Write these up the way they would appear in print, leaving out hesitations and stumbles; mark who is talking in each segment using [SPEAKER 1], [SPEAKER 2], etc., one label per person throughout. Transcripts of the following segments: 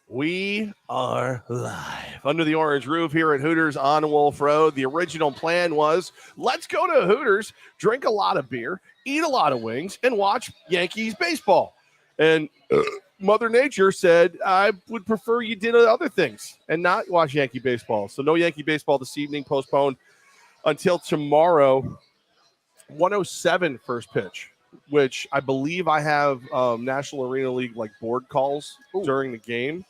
[SPEAKER 1] We are live under the orange roof here at Hooters on Wolf Road. The original plan was, let's go to Hooters, drink a lot of beer, eat a lot of wings, and watch Yankees baseball. And Mother Nature said, I would prefer you did other things and not watch Yankee baseball. So no Yankee baseball this evening, postponed until tomorrow. 1:07 first pitch, which I believe I have National Arena League board calls during the game.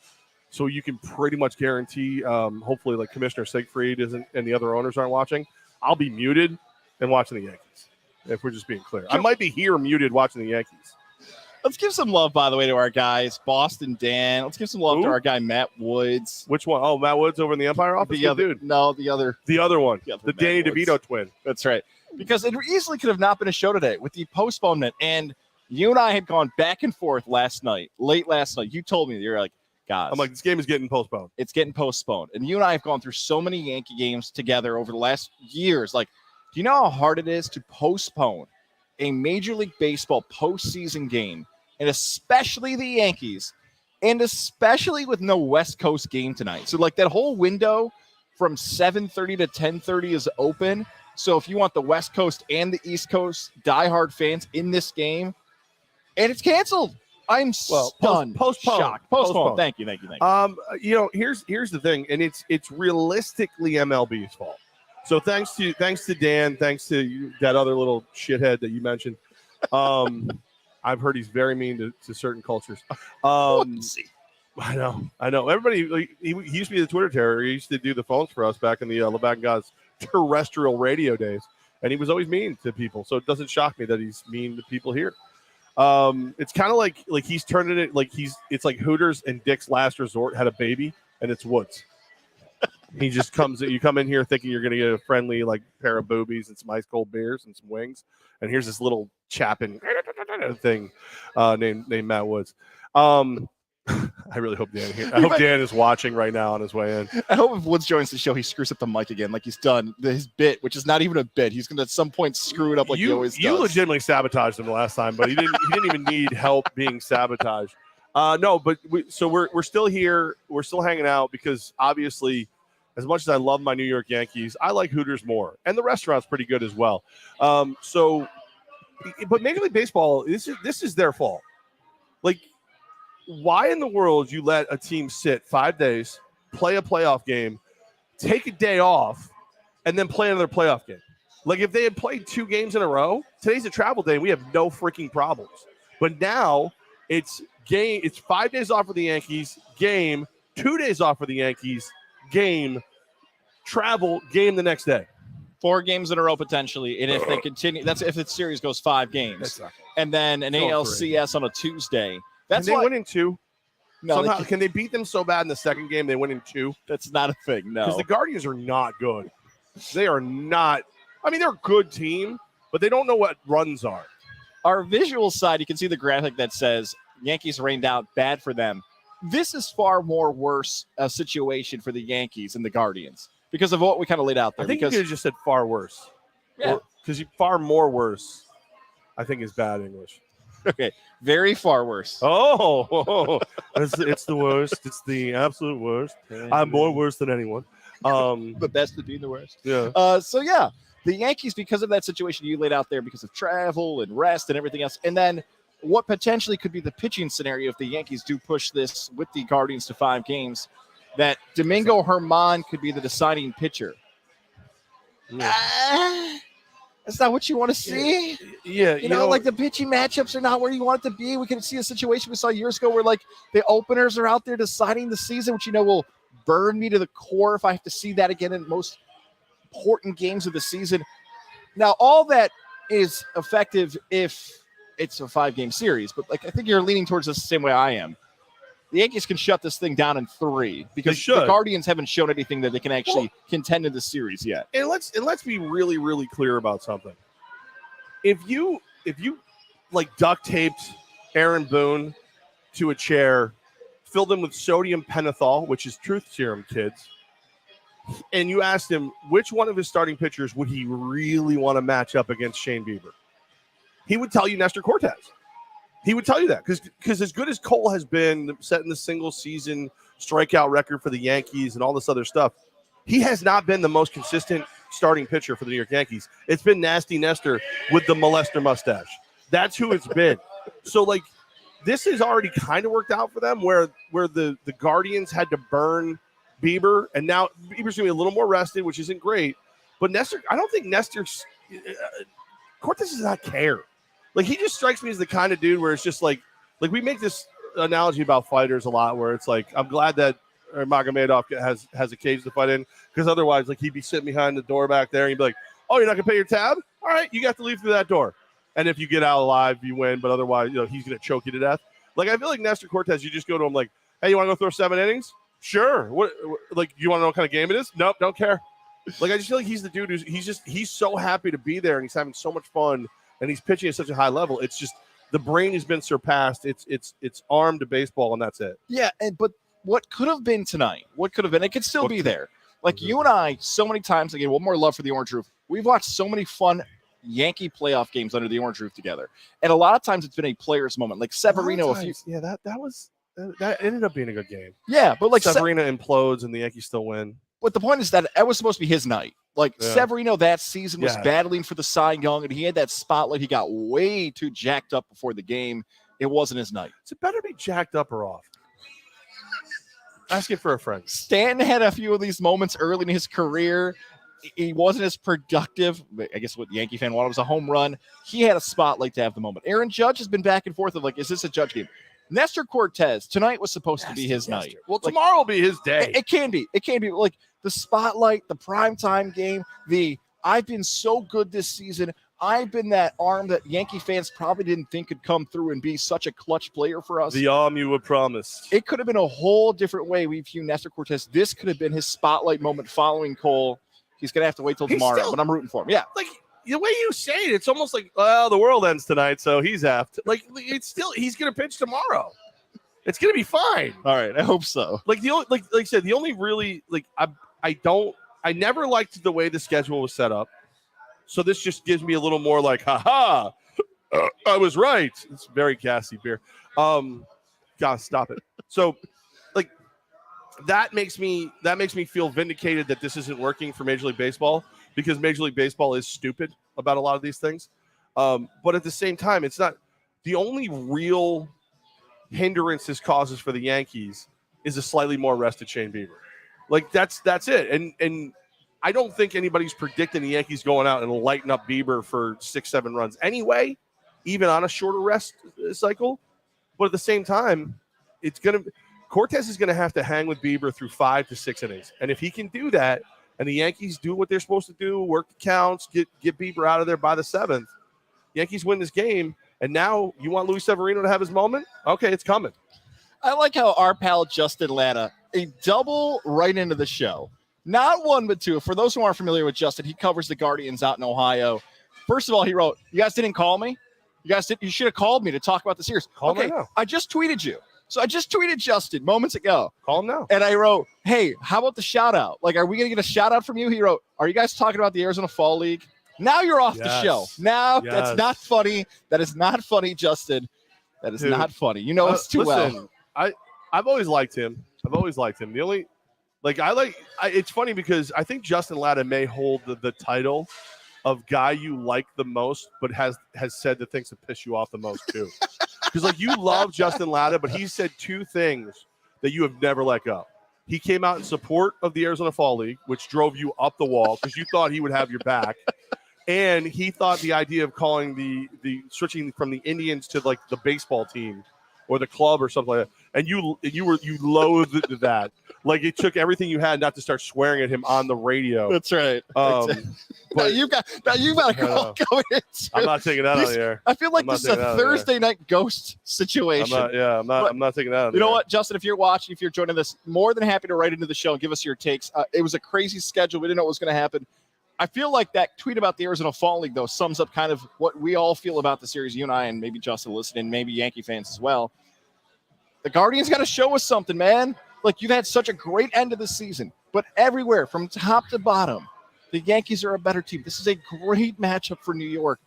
[SPEAKER 1] So you can pretty much guarantee, hopefully, Commissioner Siegfried isn't and the other owners aren't watching. I'll be muted and watching the Yankees, if we're just being clear. I might be here muted watching the Yankees.
[SPEAKER 2] Let's give some love, by the way, to our guys, Boston Dan. Let's give some love to our guy, Matt Woods.
[SPEAKER 1] Which one? Oh, Matt Woods over in the Empire office?
[SPEAKER 2] The other dude. No, the other.
[SPEAKER 1] The other one.
[SPEAKER 2] The
[SPEAKER 1] Danny DeVito twin.
[SPEAKER 2] That's right. Because it easily could have not been a show today with the postponement. And you and I had gone back and forth late last night. You told me, you're like, guys.
[SPEAKER 1] I'm like, this game is getting postponed.
[SPEAKER 2] It's getting postponed. And you and I have gone through so many Yankee games together over the last years. Do you know how hard it is to postpone a Major League Baseball postseason game, and especially the Yankees, and especially with no West Coast game tonight? So, that whole window from 7:30 to 10:30 is open. So if you want the West Coast and the East Coast diehard fans in this game, and it's canceled. I'm stunned.
[SPEAKER 1] Postponed.
[SPEAKER 2] Shocked. Postponed. Thank you.
[SPEAKER 1] Here's the thing, and it's realistically MLB's fault. So thanks to Dan, thanks to that other little shithead that you mentioned. I've heard he's very mean to certain cultures. I know. Everybody, he used to be the Twitter terror. He used to do the phones for us back in the Levack and Goz terrestrial radio days, and he was always mean to people. So it doesn't shock me that he's mean to people here. It's kind of like he's turning it it's like Hooters and Dick's Last Resort had a baby, and it's Woods. He just you come in here thinking you're going to get a friendly pair of boobies and some ice cold beers and some wings, and here's this little chapping thing named Matt Woods. I really hope Dan here. I hope Dan is watching right now on his way in.
[SPEAKER 2] I hope if Woods joins the show, he screws up the mic again, like he's done his bit, which is not even a bit. He's going to at some point screw it up he always does.
[SPEAKER 1] You legitimately sabotaged him the last time, but he didn't even need help being sabotaged. No, but we're still here. We're still hanging out because obviously, as much as I love my New York Yankees, I like Hooters more, and the restaurant's pretty good as well. But Major League Baseball, this is their fault. Why in the world you let a team sit 5 days, play a playoff game, take a day off, and then play another playoff game? If they had played 2 games in a row, today's a travel day, we have no freaking problems. But now it's 5 days off for the Yankees, game, 2 days off for the Yankees, game, travel, game the next day.
[SPEAKER 2] 4 games in a row potentially, and if they continue, that's if the series goes 5 games, and then an ALCS on a Tuesday.
[SPEAKER 1] Can they win in 2? No. Somehow, can they beat them so bad in the second game they win in 2?
[SPEAKER 2] That's not a thing, no.
[SPEAKER 1] Because the Guardians are not good. They are not. I mean, they're a good team, but they don't know what runs are.
[SPEAKER 2] Our visual side, you can see the graphic that says Yankees rained out, bad for them. This is far more worse a situation for the Yankees and the Guardians because of what we kind of laid out there.
[SPEAKER 1] I think you could have just said far worse.
[SPEAKER 2] Yeah.
[SPEAKER 1] Because far more worse, I think, is bad English.
[SPEAKER 2] Okay, very far worse.
[SPEAKER 1] It's the worst. It's the absolute worst. I'm more worse than anyone.
[SPEAKER 2] The best at being the worst.
[SPEAKER 1] Yeah.
[SPEAKER 2] The Yankees, because of that situation you laid out there, because of travel and rest and everything else, and then what potentially could be the pitching scenario if the Yankees do push this with the Guardians to 5 games, that Domingo Germán could be the deciding pitcher.
[SPEAKER 1] Yeah.
[SPEAKER 2] That's not what you want to see.
[SPEAKER 1] Yeah.
[SPEAKER 2] You know, the pitching matchups are not where you want it to be. We can see a situation we saw years ago where, the openers are out there deciding the season, which, will burn me to the core if I have to see that again in most important games of the season. Now, all that is effective if it's a 5-game series, but, I think you're leaning towards this the same way I am. The Yankees can shut this thing down in 3 because the Guardians haven't shown anything that they can actually contend in the series yet.
[SPEAKER 1] And let's be really, really clear about something. If you duct taped Aaron Boone to a chair, filled him with sodium pentothal, which is truth serum, kids, and you asked him which one of his starting pitchers would he really want to match up against Shane Bieber, he would tell you Nestor Cortez. He would tell you that because as good as Cole has been setting the single season strikeout record for the Yankees and all this other stuff. He has not been the most consistent starting pitcher for the New York Yankees. It's been Nasty Nestor with the molester mustache. That's who it's been. So, like, this has already kind of worked out for them where the Guardians had to burn Bieber, and now Bieber's going to be a little more rested, which isn't great. But Nestor, I don't think Nestor's Cortez does not care. Like, he just strikes me as the kind of dude where it's just like we make this analogy about fighters a lot where it's like, I'm glad that Magomedov has a cage to fight in, because otherwise, like, he'd be sitting behind the door back there and he'd be like, oh, you're not going to pay your tab? All right, you got to leave through that door. And if you get out alive, you win, but otherwise, he's going to choke you to death. Like, I feel like Nestor Cortez, you just go to him like, hey, you want to go throw 7 innings? Sure. What like, you want to know what kind of game it is? Nope, don't care. Like, I just feel like he's the dude he's so happy to be there, and he's having so much fun, and he's pitching at such a high level. It's just the brain has been surpassed. It's armed to baseball, and that's it.
[SPEAKER 2] Yeah, but what could have been tonight? What could have been? It could still be there. Like, you and I, so many times, again, one more love for the Orange Roof. We've watched so many fun Yankee playoff games under the Orange Roof together, and a lot of times it's been a player's moment. Like Severino,
[SPEAKER 1] that ended up being a good game.
[SPEAKER 2] Yeah, but like
[SPEAKER 1] Severino implodes and the Yankees still win.
[SPEAKER 2] But the point is that was supposed to be his night. Like, Severino that season was battling for the Cy Young, and he had that spotlight. He got way too jacked up before the game. It wasn't his night.
[SPEAKER 1] Is it better to be jacked up or off? Ask it for a friend.
[SPEAKER 2] Stanton had a few of these moments early in his career. He wasn't as productive. I guess what the Yankee fan wanted was a home run. He had a spotlight to have the moment. Aaron Judge has been back and forth of like, is this a Judge game? Nestor Cortez, tonight was supposed to be his night.
[SPEAKER 1] Well, tomorrow will be his day.
[SPEAKER 2] It can be. It can be. Like, the spotlight, the primetime game, I've been so good this season. I've been that arm that Yankee fans probably didn't think could come through and be such a clutch player for us.
[SPEAKER 1] The arm you were promised.
[SPEAKER 2] It could have been a whole different way we view Nestor Cortez. This could have been his spotlight moment following Cole. He's going to have to wait till tomorrow, but I'm rooting for him. Yeah.
[SPEAKER 1] Like, the way you say it, it's almost like, well, the world ends tonight, so he's apt. Like, it's still, he's going to pitch tomorrow. It's going to be fine.
[SPEAKER 2] All right, I hope so.
[SPEAKER 1] Like, the only, like I said, the only really, like, I never liked the way the schedule was set up. So this just gives me a little more like, ha-ha, I was right. It's very gassy beer. God, stop it. So, like, that makes me feel vindicated that this isn't working for Major League Baseball, because Major League Baseball is stupid about a lot of these things. But at the same time, it's not the only real hindrance this causes for the Yankees is a slightly more rested Shane Bieber. Like, that's it. And I don't think anybody's predicting the Yankees going out and lighting up Bieber for 6-7 runs anyway, even on a shorter rest cycle. But at the same time, Cortez is going to have to hang with Bieber through 5 to 6 innings. And if he can do that, and the Yankees do what they're supposed to do, work the counts, get Bieber out of there by the 7th, Yankees win this game. And now you want Luis Severino to have his moment? Okay, it's coming.
[SPEAKER 2] I like how our pal Justin Latta, a double right into the show. Not one, but two. For those who aren't familiar with Justin, he covers the Guardians out in Ohio. First of all, he wrote, you guys didn't call me? You should have called me to talk about the series.
[SPEAKER 1] Call him now.
[SPEAKER 2] I just tweeted you. So I just tweeted Justin moments ago.
[SPEAKER 1] Call him now.
[SPEAKER 2] And I wrote, hey, how about the shout out? Like, are we going to get a shout out from you? He wrote, are you guys talking about the Arizona Fall League? Now you're off the show. Now that's not funny. That is not funny, Justin. That is not funny. You know us too well.
[SPEAKER 1] I've always liked him. The only, like, it's funny because I think Justin Latta may hold the title of guy you like the most, but has said the things that piss you off the most too. Because, like, you love Justin Latta, but he said two things that you have never let go. He came out in support of the Arizona Fall League, which drove you up the wall because you thought he would have your back. And he thought the idea of calling the switching from the Indians to, like, the baseball team or the club or something like that, and you loathed that. Like, it took everything you had not to start swearing at him on the radio.
[SPEAKER 2] That's right.
[SPEAKER 1] But
[SPEAKER 2] now you've got a call going into.
[SPEAKER 1] I'm not taking that out of the air.
[SPEAKER 2] I feel like this is a Thursday night ghost situation.
[SPEAKER 1] I'm not taking that out of the air.
[SPEAKER 2] You know what, Justin? If you're watching, if you're joining us, more than happy to write into the show and give us your takes. It was a crazy schedule. We didn't know what was going to happen. I feel like that tweet about the Arizona Fall League, though, sums up kind of what we all feel about the series, you and I, and maybe Justin listening, maybe Yankee fans as well. The Guardians got to show us something, man. Like, you've had such a great end of the season, but everywhere from top to bottom, the Yankees are a better team. This is a great matchup for New York.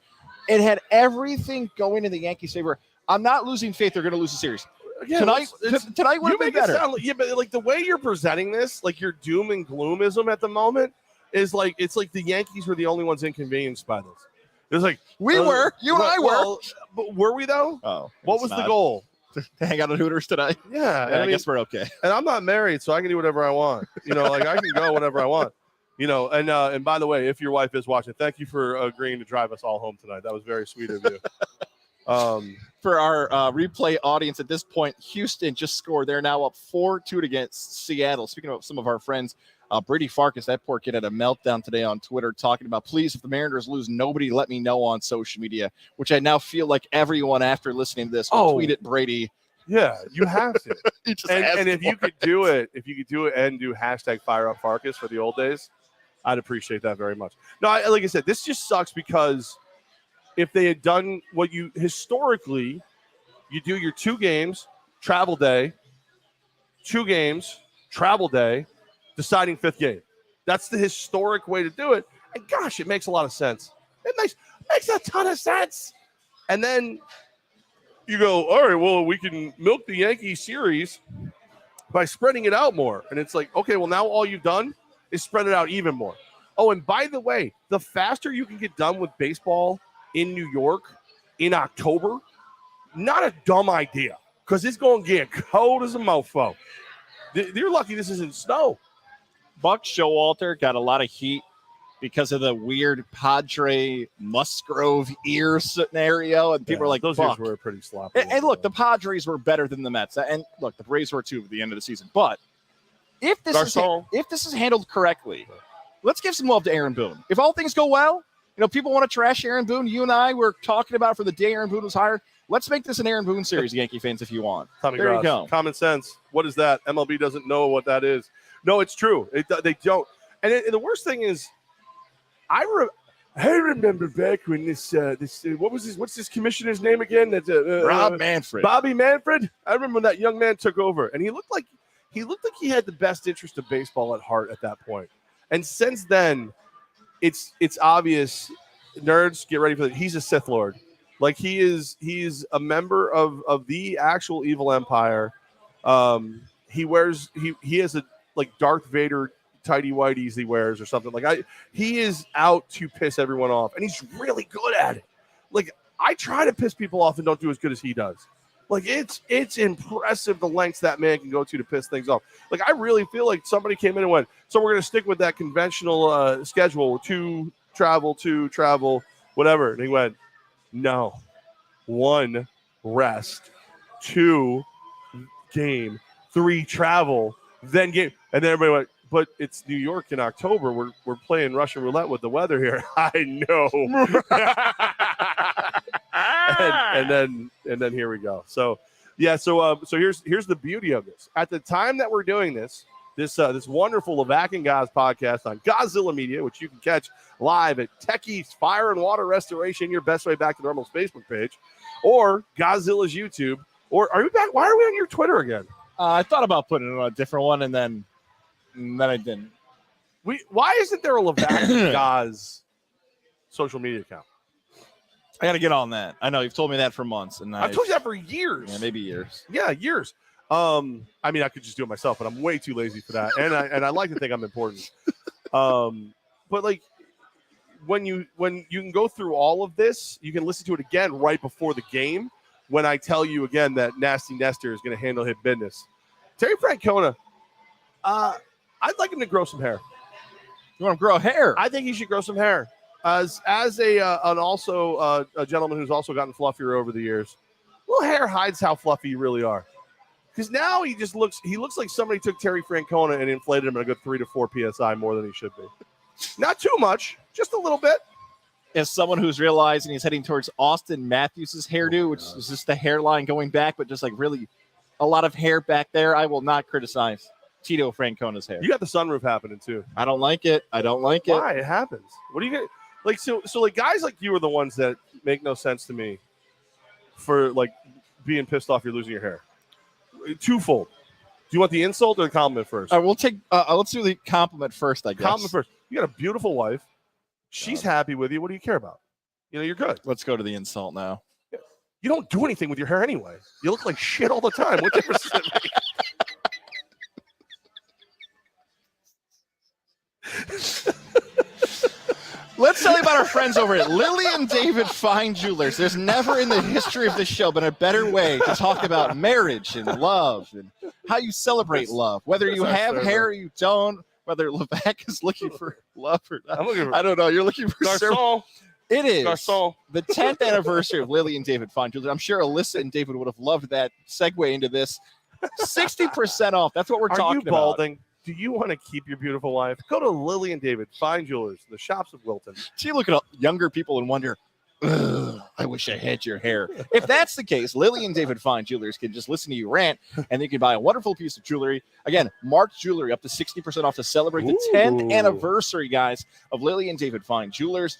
[SPEAKER 2] It had everything going in the Yankees' favor. I'm not losing faith they're going to lose the series. tonight would
[SPEAKER 1] you
[SPEAKER 2] be
[SPEAKER 1] make
[SPEAKER 2] better.
[SPEAKER 1] It sound like, but like the way you're presenting this, like your doom and gloomism at the moment is like it's like the Yankees were the only ones inconvenienced by this. It was like
[SPEAKER 2] you and I were.
[SPEAKER 1] But were we though?
[SPEAKER 2] Oh,
[SPEAKER 1] what was the goal?
[SPEAKER 2] To hang out at Hooters tonight.
[SPEAKER 1] Yeah,
[SPEAKER 2] I guess we're okay.
[SPEAKER 1] And I'm not married, so I can do whatever I want. Like I can go whenever I want. And by the way, if your wife is watching, thank you for agreeing to drive us all home tonight. That was very sweet of you.
[SPEAKER 2] For our replay audience at this point, Houston just scored. They're now up 4-2 against Seattle. Speaking of some of our friends, Brady Farkas, that poor kid, had a meltdown today on Twitter talking about, please, if the Mariners lose, nobody let me know on social media, which I now feel like everyone after listening to this will tweet at Brady.
[SPEAKER 1] Yeah, you have to. and if you could do it, and do hashtag fire up Farkas for the old days, I'd appreciate that very much. No, like I said, this just sucks because if they had done what you historically, you do your 2 games, travel day, 2 games, travel day, deciding 5th game. That's the historic way to do it. And gosh, it makes a lot of sense. It makes a ton of sense. And then you go, all right, well, we can milk the Yankee series by spreading it out more. And it's like, okay, well, now all you've done is spread it out even more. Oh, and by the way, the faster you can get done with baseball in New York in October, not a dumb idea, because it's going to get cold as a mofo. You're lucky this isn't snow.
[SPEAKER 2] Buck Showalter got a lot of heat because of the weird Padre Musgrove ear scenario, and people are like,
[SPEAKER 1] those
[SPEAKER 2] ears
[SPEAKER 1] were pretty sloppy.
[SPEAKER 2] And look, the Padres were better than the Mets, and look, the Braves were too at the end of the season. But if this is handled correctly, let's give some love to Aaron Boone. If all things go well, people want to trash Aaron Boone. You and I were talking about for the day Aaron Boone was hired. Let's make this an Aaron Boone series, Yankee fans, if you want.
[SPEAKER 1] Tommy
[SPEAKER 2] there
[SPEAKER 1] Gross.
[SPEAKER 2] You go.
[SPEAKER 1] Common sense. What is that? MLB doesn't know what that is. No, it's true. They don't. And the worst thing is, I remember back when what's this commissioner's name again? That's
[SPEAKER 2] Rob Manfred.
[SPEAKER 1] Bobby Manfred. I remember when that young man took over, and he looked like he had the best interest of baseball at heart at that point. And since then, it's obvious. Nerds, get ready for that. He's a Sith Lord. Like he's a member of the actual evil empire. He has a like Darth Vader tighty whities he wears or something. He is out to piss everyone off, and he's really good at it. Like I try to piss people off and don't do as good as he does. Like it's impressive the lengths that man can go to piss things off. Like I really feel like somebody came in and went, so we're going to stick with that conventional schedule, 2 travel, 2 travel, whatever. And he went, no, 1 rest, 2 game, 3 travel, then game. And then everybody went, but it's New York in October. We're playing Russian roulette with the weather here. I know. and then here we go. So yeah. So here's the beauty of this. At the time that we're doing this wonderful Levack and Goz podcast on Godzilla Media, which you can catch live at Techie's Fire and Water Restoration, your best way back to Normal's Facebook page, or Godzilla's YouTube. Or are we back? Why are we on your Twitter again?
[SPEAKER 2] I thought about putting it on a different one, and then I didn't.
[SPEAKER 1] Why isn't there a Levack and Goz social media account?
[SPEAKER 2] I got to get on that. I know you've told me that for months, and
[SPEAKER 1] I've told you that for years.
[SPEAKER 2] Yeah, maybe years.
[SPEAKER 1] Yeah, years. I mean, I could just do it myself, but I'm way too lazy for that, and I like to think I'm important. But like when you can go through all of this, you can listen to it again right before the game. When I tell you again that Nasty Nestor is going to handle his business, Terry Francona, I'd like him to grow some hair.
[SPEAKER 2] You want him to grow hair?
[SPEAKER 1] I think he should grow some hair. As a gentleman who's also gotten fluffier over the years, little hair hides how fluffy you really are. Because now he looks like somebody took Terry Francona and inflated him at a good 3 to 4 psi more than he should be. Not too much, just a little bit.
[SPEAKER 2] As someone who's realizing he's heading towards Austin Matthews' hairdo, which is just the hairline going back, but just like really a lot of hair back there, I will not criticize Tito Francona's hair.
[SPEAKER 1] You got the sunroof happening too.
[SPEAKER 2] I don't like it.
[SPEAKER 1] Why? It happens. What do you get? Like so like guys like you are the ones that make no sense to me for like being pissed off you're losing your hair. Twofold. Do you want the insult or the compliment first?
[SPEAKER 2] We'll take. Let's do the compliment first. I guess.
[SPEAKER 1] Compliment first. You got a beautiful wife. She's happy with you. What do you care about? You're good.
[SPEAKER 2] Let's go to the insult now.
[SPEAKER 1] You don't do anything with your hair anyway. You look like shit all the time. What difference does it make?
[SPEAKER 2] Let's tell you about our friends over at Lily and David Fine Jewelers. There's never in the history of this show been a better way to talk about marriage and love and how you celebrate love. Whether you have hair or you don't, whether Levack is looking for love or not. I don't know. You're looking for
[SPEAKER 1] Garçon.
[SPEAKER 2] It is
[SPEAKER 1] Garçon.
[SPEAKER 2] The 10th anniversary of Lily and David Fine Jewelers. I'm sure Alyssa and David would have loved that segue into this. 60% off. That's what we're talking about.
[SPEAKER 1] Are you balding? Do you want to keep your beautiful wife? Go to Lily and David Fine Jewelers, the shops of Wilton.
[SPEAKER 2] So you look at younger people and wonder, I wish I had your hair. If that's the case, Lily and David Fine Jewelers can just listen to you rant, and they can buy a wonderful piece of jewelry. Again, marked jewelry up to 60% off to celebrate the 10th anniversary, guys, of Lily and David Fine Jewelers.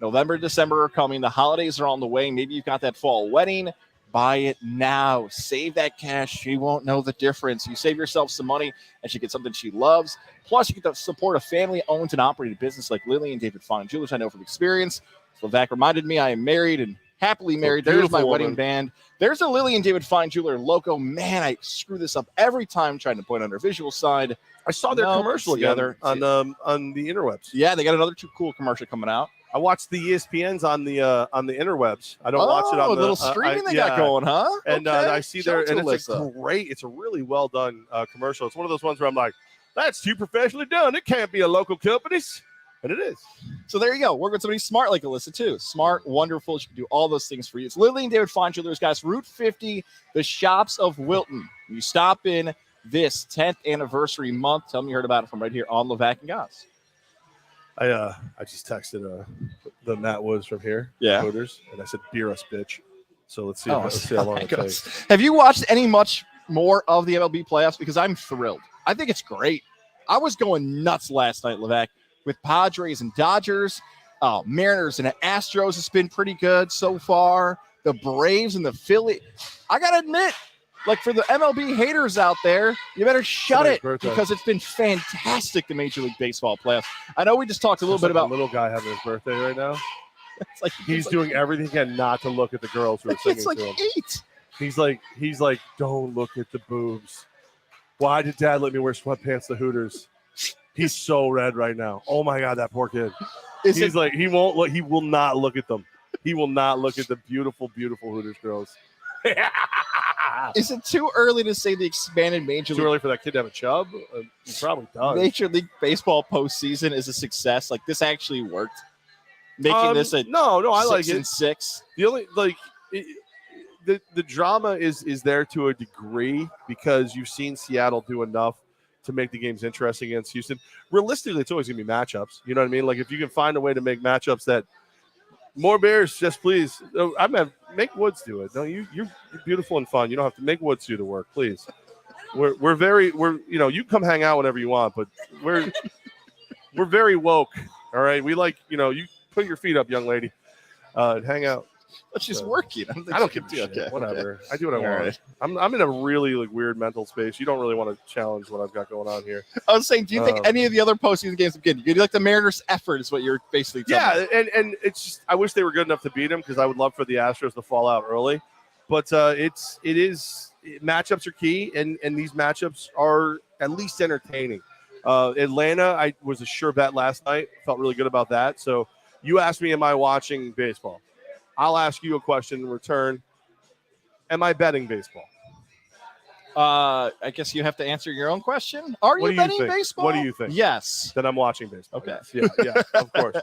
[SPEAKER 2] November, December are coming. The holidays are on the way. Maybe you've got that fall wedding. Buy it now. Save that cash. She won't know the difference. You save yourself some money, and she gets something she loves. Plus, you get to support a family-owned and operated business like Lily and David Fine Jewelers. I know from experience. Levack reminded me I am married and happily married. There's my wedding band. There's a Lily and David Fine Jeweler logo. Man, I screw this up every time trying to point on their visual side.
[SPEAKER 1] I saw their commercial together on the interwebs.
[SPEAKER 2] Yeah, they got another cool commercial coming out.
[SPEAKER 1] I watched the ESPNs on the interwebs. I don't watch it on
[SPEAKER 2] the little streaming they got going, huh?
[SPEAKER 1] And
[SPEAKER 2] okay.
[SPEAKER 1] I see there, and it's a great. It's a really well done commercial. It's one of those ones where I'm like, that's too professionally done. It can't be a local company's, and it is.
[SPEAKER 2] So there you go. Work with somebody smart like Alyssa too. Smart, wonderful. She can do all those things for you. It's Lily and David Fine Jewelers, guys. Route 50, the shops of Wilton. You stop in this 10th anniversary month. Tell me you heard about it from right here on Levack and Goz.
[SPEAKER 1] I just texted the Matt Woods from here, Hooters, and I said, "Beer us, bitch." So let's see how long it takes.
[SPEAKER 2] Have you watched much more of the MLB playoffs? Because I'm thrilled. I think it's great. I was going nuts last night, Levack, with Padres and Dodgers, Mariners and Astros. It's been pretty good so far. The Braves and the Phillies. I gotta admit, like for the MLB haters out there, you better shut it because it's been fantastic, the Major League Baseball playoffs. I know we just talked a little bit about
[SPEAKER 1] the little guy having his birthday right now.
[SPEAKER 2] It's like
[SPEAKER 1] he's doing everything he can not to look at the girls who are singing
[SPEAKER 2] it's like
[SPEAKER 1] to him.
[SPEAKER 2] 8.
[SPEAKER 1] He's like, don't look at the boobs. Why did Dad let me wear sweatpants to Hooters? He's so red right now. Oh my God, that poor kid. He won't look. He will not look at them. He will not look at the beautiful, beautiful Hooters girls.
[SPEAKER 2] Is it too early to say the expanded Major League?
[SPEAKER 1] Too early for that kid to have a chub? He probably does.
[SPEAKER 2] Major League Baseball postseason is a success. Like this actually worked. Making this a
[SPEAKER 1] no, I like it.
[SPEAKER 2] 6-6.
[SPEAKER 1] The only the drama is there to a degree because you've seen Seattle do enough to make the games interesting against Houston. Realistically, it's always gonna be matchups. You know what I mean? Like if you can find a way to make matchups that. More Bears, just please. Make Woods do it. No, you're beautiful and fun. You don't have to make Woods do the work, please. We're you come hang out whenever you want, but we're very woke. All right, we like you put your feet up, young lady, and hang out.
[SPEAKER 2] But she's working.
[SPEAKER 1] I don't give a shit. Okay. Whatever. Okay. I do what I want. Right. I'm in a really weird mental space. You don't really want to challenge what I've got going on here.
[SPEAKER 2] I was saying, do you think any of the other postseason games have been good? You like the Mariners' effort is what you're basically telling
[SPEAKER 1] me. And it's just I wish they were good enough to beat them because I would love for the Astros to fall out early. But matchups are key, and these matchups are at least entertaining. Atlanta, I was a sure bet last night. Felt really good about that. So you asked me, am I watching baseball? I'll ask you a question in return. Am I betting baseball?
[SPEAKER 2] I guess you have to answer your own question. Are you betting baseball?
[SPEAKER 1] What do you think?
[SPEAKER 2] Yes.
[SPEAKER 1] Then I'm watching baseball.
[SPEAKER 2] Okay.
[SPEAKER 1] Yes. Yeah, of course.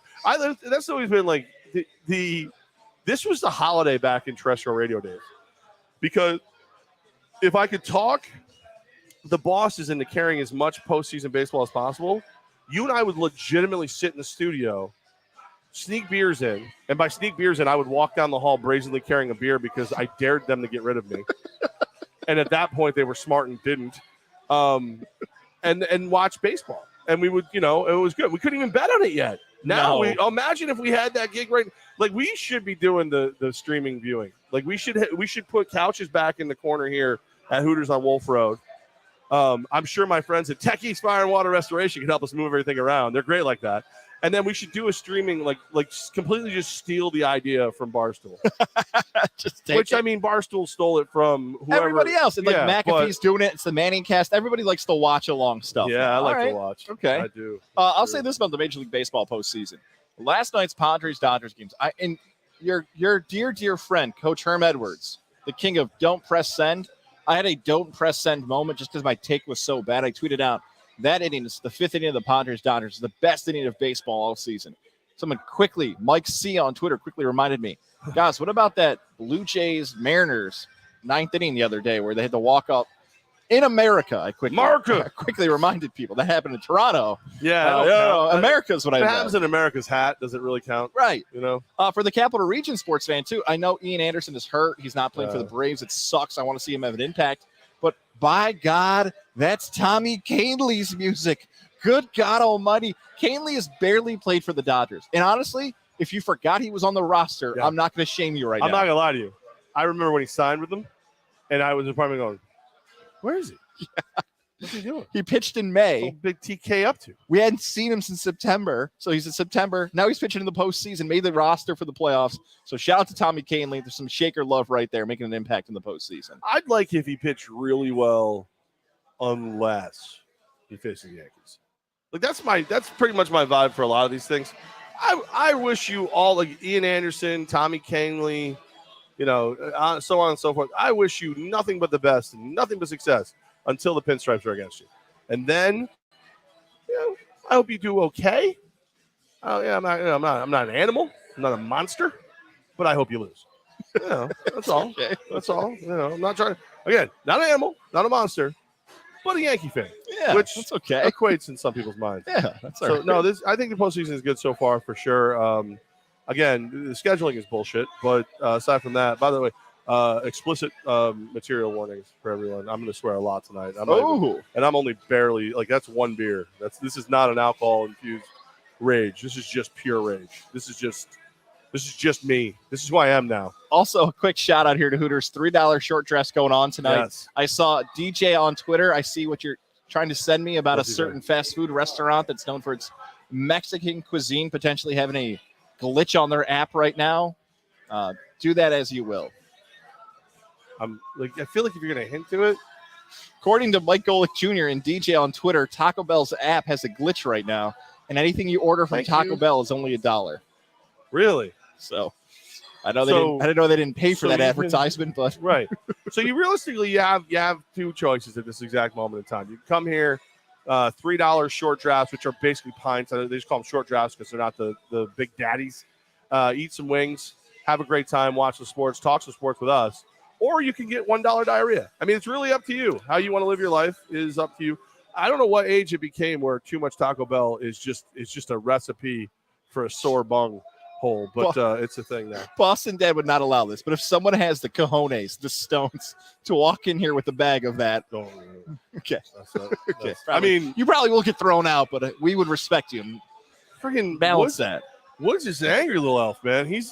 [SPEAKER 1] That's always been like this was the holiday back in terrestrial radio days. Because if I could talk the bosses into carrying as much postseason baseball as possible, you and I would legitimately sit in the studio, sneak beers in, and by sneak beers in, I would walk down the hall brazenly carrying a beer because I dared them to get rid of me. And at that point, they were smart and didn't. And watch baseball. And we would, it was good. We couldn't even bet on it yet. Now, imagine if we had that gig right. Like, we should be doing the streaming viewing. Like, we should put couches back in the corner here at Hooters on Wolf Road. I'm sure my friends at Techie's Fire and Water Restoration can help us move everything around. They're great like that. And then we should do a streaming, like completely just steal the idea from Barstool. Which, I mean, Barstool stole it from whoever.
[SPEAKER 2] Everybody else. It's like McAfee's doing it. It's the Manning cast. Everybody likes to watch along stuff.
[SPEAKER 1] Yeah, I like to watch.
[SPEAKER 2] Okay.
[SPEAKER 1] I do.
[SPEAKER 2] I'll say this about the Major League Baseball postseason. Last night's Padres-Dodgers games, and your dear friend, Coach Herm Edwards, the king of don't press send, I had a don't press send moment just because my take was so bad. I tweeted out, that inning is the 5th inning of the Padres-Dodgers, the best inning of baseball all season. Someone quickly, Mike C on Twitter, quickly reminded me, guys, what about that Blue Jays-Mariners 9th inning the other day where they had to walk up in America? I quickly reminded people that happened in Toronto.
[SPEAKER 1] Yeah,
[SPEAKER 2] America's what I
[SPEAKER 1] meant.
[SPEAKER 2] It
[SPEAKER 1] happens in America's hat. Does it really count?
[SPEAKER 2] Right.
[SPEAKER 1] You know.
[SPEAKER 2] For the Capital Region sports fan too, I know Ian Anderson is hurt. He's not playing for the Braves. It sucks. I want to see him have an impact. But by God, that's Tommy Kahnle's music. Good God Almighty, Kahnle has barely played for the Dodgers. And honestly, if you forgot he was on the roster, I'm not going to shame you now.
[SPEAKER 1] I'm not going to lie to you. I remember when he signed with them, and I was in the apartment going, where is he? Yeah. What's he doing?
[SPEAKER 2] He pitched in May.
[SPEAKER 1] What's big TK up to?
[SPEAKER 2] We hadn't seen him since September. So he's in September. Now he's pitching in the postseason, made the roster for the playoffs. So shout out to Tommy Kahnle. There's some Shaker love right there, making an impact in the postseason.
[SPEAKER 1] I'd like if he pitched really well, unless he faces the Yankees. Like that's pretty much my vibe for a lot of these things. I wish you all, like Ian Anderson, Tommy Kahnle, so on and so forth. I wish you nothing but the best and nothing but success until the pinstripes are against you. And then, I hope you do okay. I'm not an animal. I'm not a monster, but I hope you lose. That's all.
[SPEAKER 2] Okay.
[SPEAKER 1] That's all. I'm not trying. Again, not an animal, not a monster, but a Yankee fan.
[SPEAKER 2] Yeah,
[SPEAKER 1] which
[SPEAKER 2] that's okay.
[SPEAKER 1] Equates in some people's minds.
[SPEAKER 2] Yeah, that's all
[SPEAKER 1] so.
[SPEAKER 2] right.
[SPEAKER 1] No, I think the postseason is good so far for sure. Again, the scheduling is bullshit, but aside from that, by the way, explicit material warnings for everyone. I'm going to swear a lot tonight. And I'm only barely, that's one beer. This is not an alcohol infused rage. This is just pure rage. This is just me. This is who I am now.
[SPEAKER 2] Also, a quick shout out here to Hooters. $3 short dress going on tonight.
[SPEAKER 1] Yes.
[SPEAKER 2] I saw DJ on Twitter. I see what you're trying to send me about a certain fast food restaurant that's known for its Mexican cuisine, potentially having a glitch on their app right now. Do that as you will.
[SPEAKER 1] I feel like if you're going to hint to it.
[SPEAKER 2] According to Mike Golick Jr. and DJ on Twitter, Taco Bell's app has a glitch right now, and anything you order from Taco Bell is only $1.
[SPEAKER 1] Really?
[SPEAKER 2] So I didn't know they didn't pay for that advertisement, but
[SPEAKER 1] right. So you realistically you have two choices at this exact moment in time. You can come here, $3 short drafts, which are basically pints. They just call them short drafts because they're not the big daddies. Eat some wings, have a great time, watch the sports, talk some sports with us. Or you can get $1 diarrhea. I mean, it's really up to you. How you want to live your life is up to you. I don't know what age it became where too much Taco Bell is just a recipe for a sore bung hole, but it's a thing there.
[SPEAKER 2] Boston Dad would not allow this, but if someone has the cojones, the stones, to walk in here with a bag of that, okay.
[SPEAKER 1] Okay. I mean,
[SPEAKER 2] you probably will get thrown out, but we would respect you.
[SPEAKER 1] Freaking
[SPEAKER 2] balance that.
[SPEAKER 1] Woods is an angry little elf, man. He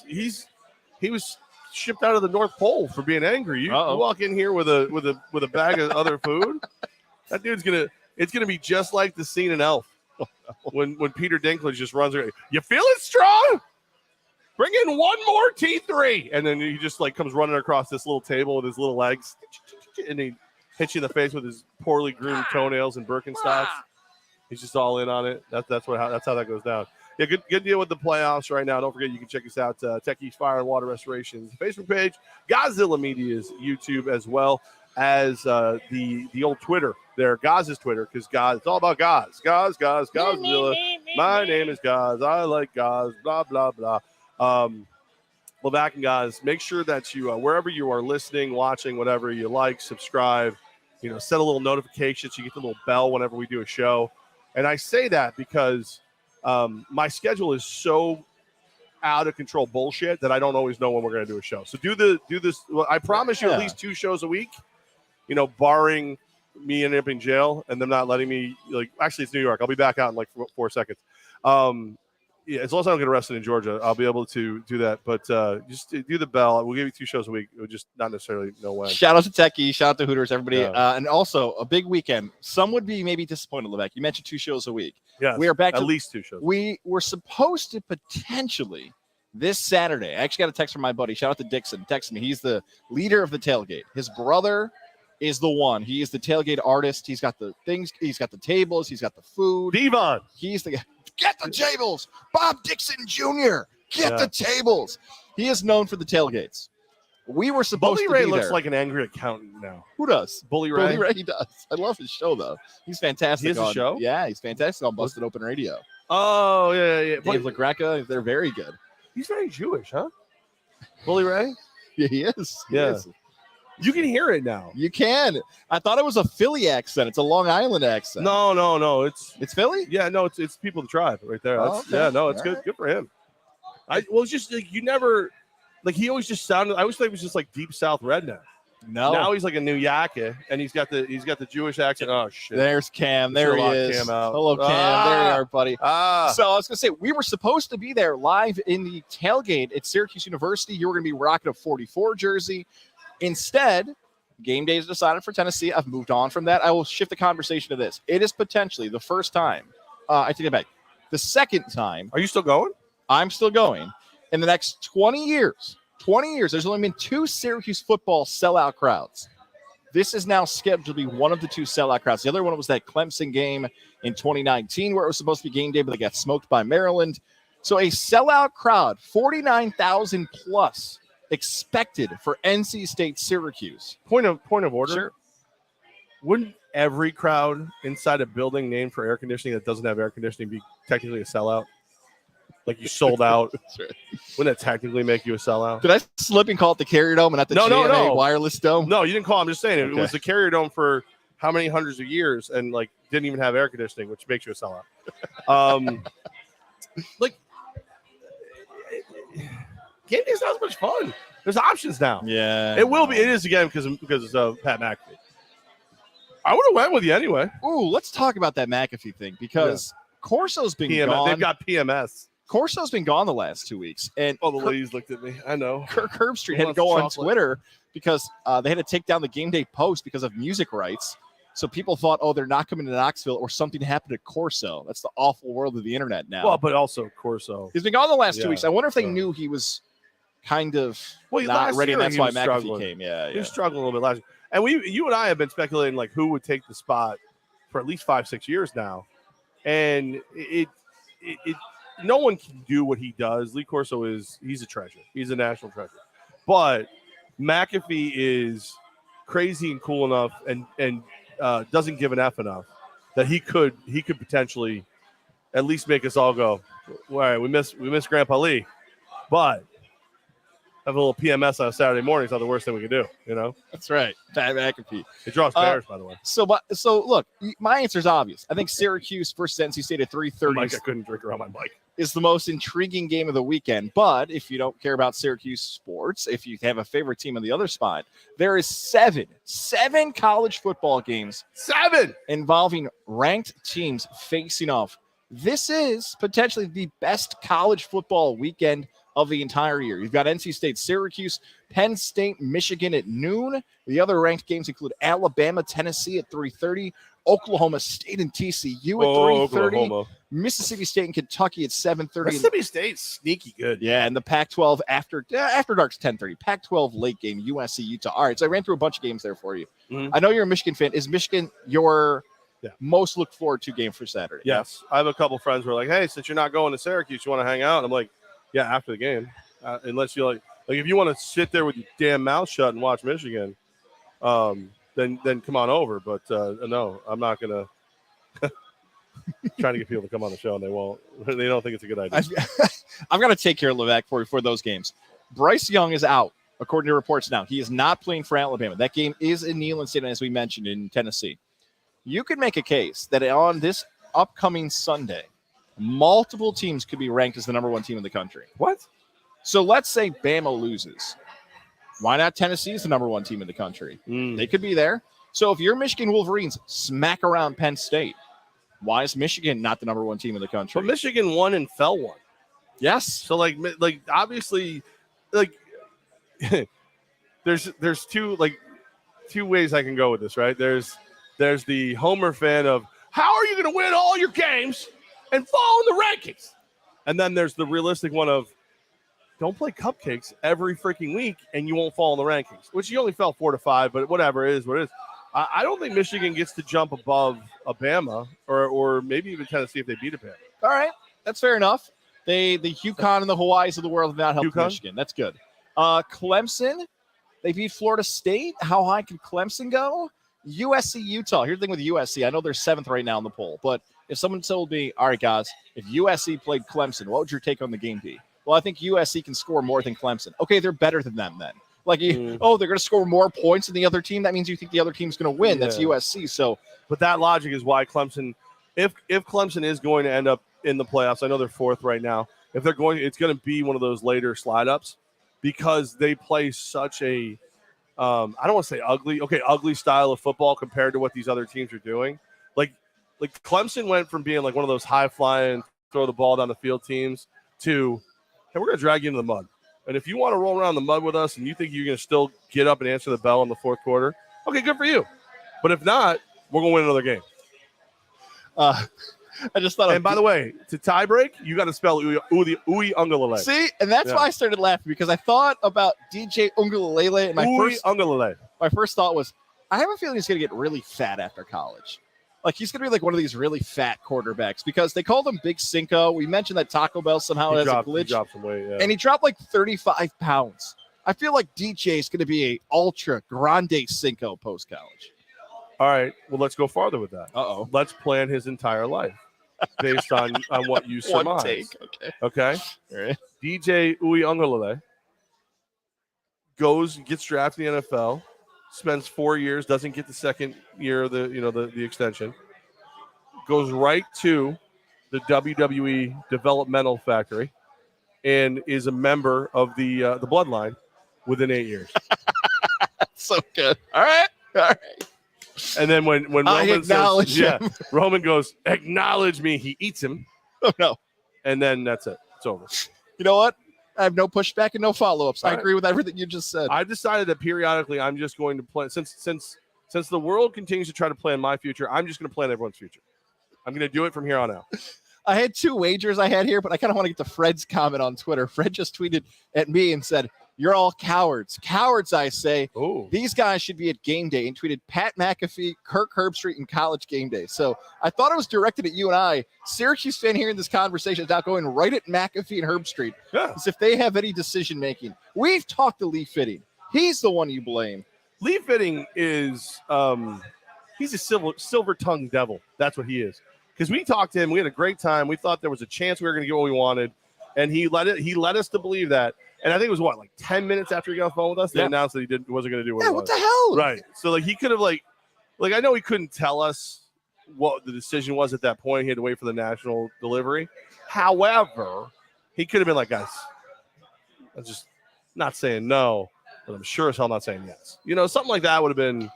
[SPEAKER 1] was shipped out of the North Pole for being angry. You walk in here with a bag of other food. That dude's it's gonna be just like the scene in Elf when Peter Dinklage just runs around. You feeling strong? Bring in one more T3. And then he just comes running across this little table with his little legs. And he hits you in the face with his poorly groomed toenails and Birkenstocks. He's just all in on it. That's how that goes down. Yeah, good deal with the playoffs right now. Don't forget, you can check us out, Tech East Fire and Water Restoration's Facebook page, Godzilla Media's YouTube, as well as the old Twitter there, Goz's Twitter, because Goz, it's all about Goz. Godzilla. My name is Goz. I like Goz, blah, blah, blah. Levack and Goz, make sure that you, wherever you are listening, watching, whatever you like, subscribe, set a little notification so you get the little bell whenever we do a show. And I say that because my schedule is so out of control bullshit that I don't always know when we're going to do a show. So do this. Well, I promise you at least 2 shows a week, barring me ending up in jail and them not letting me, actually it's New York. I'll be back out in 4 seconds. Yeah, as long as I don't get arrested in Georgia, I'll be able to do that. But just do the bell. We'll give you 2 shows a week. We'll just not necessarily know when. Shout out to Techie. Shout out to Hooters, everybody. Yeah. And also a big weekend. Some would be maybe disappointed, Levack. You mentioned 2 shows a week. Yeah,
[SPEAKER 2] We are back
[SPEAKER 1] at
[SPEAKER 2] to
[SPEAKER 1] least 2 shows.
[SPEAKER 2] We were supposed to potentially this Saturday. I actually got a text from my buddy. Shout out to Dixon. Text me. He's the leader of the tailgate. His brother is the one. He is the tailgate artist. He's got the things. He's got the tables. He's got the food.
[SPEAKER 1] Devon.
[SPEAKER 2] He's the guy. Get the tables. Bob Dixon Jr. Get the tables. He is known for the tailgates. We were supposed
[SPEAKER 1] Bully
[SPEAKER 2] to
[SPEAKER 1] Ray
[SPEAKER 2] be
[SPEAKER 1] looks
[SPEAKER 2] there.
[SPEAKER 1] like an angry accountant now.
[SPEAKER 2] Who does?
[SPEAKER 1] Bully Ray.
[SPEAKER 2] Bully Ray, he does. I love his show, though. He's fantastic.
[SPEAKER 1] He has a show?
[SPEAKER 2] Yeah, he's fantastic on Busted Open Radio.
[SPEAKER 1] Oh, yeah.
[SPEAKER 2] Dave LaGreca, they're very good.
[SPEAKER 1] He's very Jewish, huh? Bully Ray?
[SPEAKER 2] Yeah, he is. He
[SPEAKER 1] Yeah.
[SPEAKER 2] is.
[SPEAKER 1] You can hear it now.
[SPEAKER 2] You can. I thought it was a Philly accent. It's a Long Island accent.
[SPEAKER 1] No. It's
[SPEAKER 2] Philly?
[SPEAKER 1] Yeah, no, it's people of the tribe right there.
[SPEAKER 2] Oh,
[SPEAKER 1] That's,
[SPEAKER 2] okay.
[SPEAKER 1] Yeah, no, it's
[SPEAKER 2] All
[SPEAKER 1] good.
[SPEAKER 2] right.
[SPEAKER 1] Good for him. It's just like you never, like he always just sounded. I always thought he was just like deep South redneck.
[SPEAKER 2] No.
[SPEAKER 1] Now he's like a New Yorker, and he's got the Jewish accent. Oh shit!
[SPEAKER 2] There's Cam. There he
[SPEAKER 1] Sherlock
[SPEAKER 2] is.
[SPEAKER 1] Cam out.
[SPEAKER 2] Hello, Cam. There you are, buddy. So I was going to say, we were supposed to be there live in the tailgate at Syracuse University. You were going to be rocking a 44 jersey. Instead, game day is decided for Tennessee. I've moved on from that. I will shift the conversation to this. It is potentially the first time. I take it back. The second time.
[SPEAKER 1] Are you still going?
[SPEAKER 2] I'm still going. In the next 20 years, there's only been 2 Syracuse football sellout crowds. This is now scheduled to be one of the 2 sellout crowds. The other one was that Clemson game in 2019 where it was supposed to be game day, but they got smoked by Maryland. So a sellout crowd, 49,000 plus expected for NC State Syracuse.
[SPEAKER 1] Point of order.
[SPEAKER 2] Sure.
[SPEAKER 1] Wouldn't every crowd inside a building named for air conditioning that doesn't have air conditioning be technically a sellout? Like you sold out.
[SPEAKER 2] That's right.
[SPEAKER 1] Wouldn't that technically make you a sellout?
[SPEAKER 2] Did I slip and call it the Carrier Dome and not the GMA Wireless Dome?
[SPEAKER 1] No, you didn't call. I'm just saying it
[SPEAKER 2] Okay.
[SPEAKER 1] was the Carrier Dome for how many hundreds of years, and like didn't even have air conditioning, which makes you a sellout. Like game day is not as much fun. There's options now.
[SPEAKER 2] Yeah.
[SPEAKER 1] It will be. It is again because of Pat McAfee. I would have went with you anyway.
[SPEAKER 2] Ooh, let's talk about that McAfee thing because Corso's been gone.
[SPEAKER 1] They've got PMS.
[SPEAKER 2] Corso's been gone the last 2 weeks, and
[SPEAKER 1] Oh, the ladies looked at me. I know.
[SPEAKER 2] Kirk Herbstreit
[SPEAKER 1] Who
[SPEAKER 2] had to
[SPEAKER 1] wants
[SPEAKER 2] go on
[SPEAKER 1] chocolate?
[SPEAKER 2] Twitter because they had to take down the game day post because of music rights. So people thought, oh, they're not coming to Knoxville, or something happened to Corso. That's the awful world of the internet now.
[SPEAKER 1] Well, but also Corso.
[SPEAKER 2] He's been gone the last 2
[SPEAKER 1] Yeah,
[SPEAKER 2] weeks. I wonder if they
[SPEAKER 1] so-
[SPEAKER 2] knew he was kind of
[SPEAKER 1] Well,
[SPEAKER 2] not
[SPEAKER 1] last
[SPEAKER 2] ready,
[SPEAKER 1] year
[SPEAKER 2] and that's
[SPEAKER 1] he
[SPEAKER 2] why
[SPEAKER 1] was
[SPEAKER 2] McAfee
[SPEAKER 1] struggling.
[SPEAKER 2] came. Yeah,
[SPEAKER 1] He
[SPEAKER 2] yeah.
[SPEAKER 1] was struggling a little bit last year. And you and I have been speculating like who would take the spot for at least 5-6 years now. And it no one can do what he does. Lee Corso he's a treasure. He's a national treasure. But McAfee is crazy and cool enough and doesn't give an F enough that he could potentially at least make us all go, all right, we miss Grandpa Lee. But have a little PMS on a Saturday morning is not the worst thing we can do, you know?
[SPEAKER 2] That's right. Pat McAfee.
[SPEAKER 1] It draws Bears, by the way.
[SPEAKER 2] So look, my answer is obvious. I think Syracuse versus NC State at 3:30
[SPEAKER 1] Mike, I couldn't drink around my mic.
[SPEAKER 2] is the most intriguing game of the weekend. But if you don't care about Syracuse sports, if you have a favorite team on the other spot, there is seven college football games
[SPEAKER 1] 7.
[SPEAKER 2] involving ranked teams facing off. This is potentially the best college football weekend of the entire year. You've got NC State, Syracuse, Penn State, Michigan at noon. The other ranked games include Alabama, Tennessee at 3:30, Oklahoma State and TCU at 3:30,
[SPEAKER 1] Oklahoma.
[SPEAKER 2] Mississippi State and Kentucky at 7:30.
[SPEAKER 1] Mississippi State's sneaky good.
[SPEAKER 2] Yeah, and the Pac-12 after dark's 10:30. Pac-12 late game, USC, Utah. All right, so I ran through a bunch of games there for you.
[SPEAKER 1] Mhm.
[SPEAKER 2] I know you're a Michigan fan. Is Michigan your
[SPEAKER 1] Yeah.
[SPEAKER 2] most looked forward to game for Saturday?
[SPEAKER 1] Yes. I have a couple friends who are like, hey, since you're not going to Syracuse, you want to hang out? And I'm like, yeah, after the game. Unless you like if you want to sit there with your damn mouth shut and watch Michigan, then come on over. But no, I'm not going to trying to get people to come on the show, and they won't. They don't think it's a good idea.
[SPEAKER 2] I'm going to take care of Levack for those games. Bryce Young is out, according to reports now. He is not playing for Alabama. That game is in Neyland Stadium, as we mentioned, in Tennessee. You could make a case that on this upcoming Sunday, multiple teams could be ranked as the number 1 team in the country.
[SPEAKER 1] What?
[SPEAKER 2] So let's say Bama loses. Why not Tennessee is the number 1 team in the country? They could be there. So if your Michigan Wolverines smack around Penn State, why is Michigan not the number 1 team in the country?
[SPEAKER 1] But Michigan won and fell one.
[SPEAKER 2] Yes.
[SPEAKER 1] So like obviously, like there's two ways I can go with this, right? There's the Homer fan of how are you going to win all your games and fall in the rankings. And then there's the realistic one of don't play cupcakes every freaking week and you won't fall in the rankings, which you only fell 4 to 5, but whatever it is, what it is. I don't think Michigan gets to jump above Alabama or maybe even Tennessee if they beat Alabama.
[SPEAKER 2] All right, that's fair enough. The UConn and the Hawaiis of the world have not helped
[SPEAKER 1] UConn?
[SPEAKER 2] Michigan. That's good. Clemson, they beat Florida State. How high can Clemson go? USC, Utah. Here's the thing with USC. I know they're 7th right now in the poll, but if someone told me, all right, guys, if USC played Clemson, what would your take on the game be? Well, I think USC can score more than Clemson. Okay, they're better than them then. Like, they're going to score more points than the other team. That means you think the other team's going to win. Yeah. That's USC. So,
[SPEAKER 1] but that logic is why Clemson, if Clemson is going to end up in the playoffs, I know they're 4th right now. If they're going, it's going to be one of those later slide ups because they play such a, I don't want to say ugly style of football compared to what these other teams are doing. Like Clemson went from being like one of those high flying, throw the ball down the field teams to, hey, we're going to drag you into the mud. And if you want to roll around the mud with us and you think you're going to still get up and answer the bell in the 4th quarter, okay, good for you. But if not, we're going to win another game.
[SPEAKER 2] I just thought.
[SPEAKER 1] And by the way, to tie break, you got to spell Ui Ungalele.
[SPEAKER 2] See, and that's why I started laughing because I thought about DJ Ungalele. And my first thought was, I have a feeling he's going to get really fat after college. Like he's going to be like one of these really fat quarterbacks because they called him Big Cinco. We mentioned that Taco Bell somehow has a glitch. He
[SPEAKER 1] dropped some weight,
[SPEAKER 2] and he dropped like 35 pounds. I feel like DJ is going to be a ultra grande Cinco post college.
[SPEAKER 1] All right, well, let's go farther with that.
[SPEAKER 2] Uh-oh.
[SPEAKER 1] Let's plan his entire life based on what you surmise.
[SPEAKER 2] One take,
[SPEAKER 1] okay.
[SPEAKER 2] All right.
[SPEAKER 1] DJ Uiagalelei gets drafted in the NFL, spends 4 years, doesn't get the second year of the extension, goes right to the WWE developmental factory, and is a member of the bloodline within 8 years.
[SPEAKER 2] That's so good. All right.
[SPEAKER 1] And then when Roman
[SPEAKER 2] says,
[SPEAKER 1] Roman goes, acknowledge me, he eats him.
[SPEAKER 2] Oh no.
[SPEAKER 1] And then that's it. It's over.
[SPEAKER 2] You know what? I have no pushback and no follow-ups.
[SPEAKER 1] All
[SPEAKER 2] I agree with everything you just said.
[SPEAKER 1] I've decided that periodically I'm just going to plan since the world continues to try to plan my future, I'm just going to plan everyone's future. I'm going to do it from here on out.
[SPEAKER 2] I had 2 wagers I had here, but I kind of want to get to Fred's comment on Twitter. Fred just tweeted at me and said, "You're all cowards. Cowards, I say.
[SPEAKER 1] Ooh. These
[SPEAKER 2] guys should be at game day," and tweeted Pat McAfee, Kirk Herbstreit, and college game day. So I thought it was directed at you and I. Syracuse fan hearing this conversation is now going right at McAfee and Herbstreit.
[SPEAKER 1] Yeah.
[SPEAKER 2] As if they have any decision making. We've talked to Lee Fitting. He's the one you blame.
[SPEAKER 1] Lee Fitting is he's a silver-tongued devil. That's what he is. Because we talked to him, we had a great time. We thought there was a chance we were going to get what we wanted, and he led us to believe that. And I think it was like 10 minutes after he got off the phone with us, they announced that he wasn't going to do what he wanted.
[SPEAKER 2] What the hell?
[SPEAKER 1] Right. So he could have like I know he couldn't tell us what the decision was at that point. He had to wait for the national delivery. However, he could have been like, guys, I'm just not saying no, but I'm sure as hell not saying yes. Something like that would have been.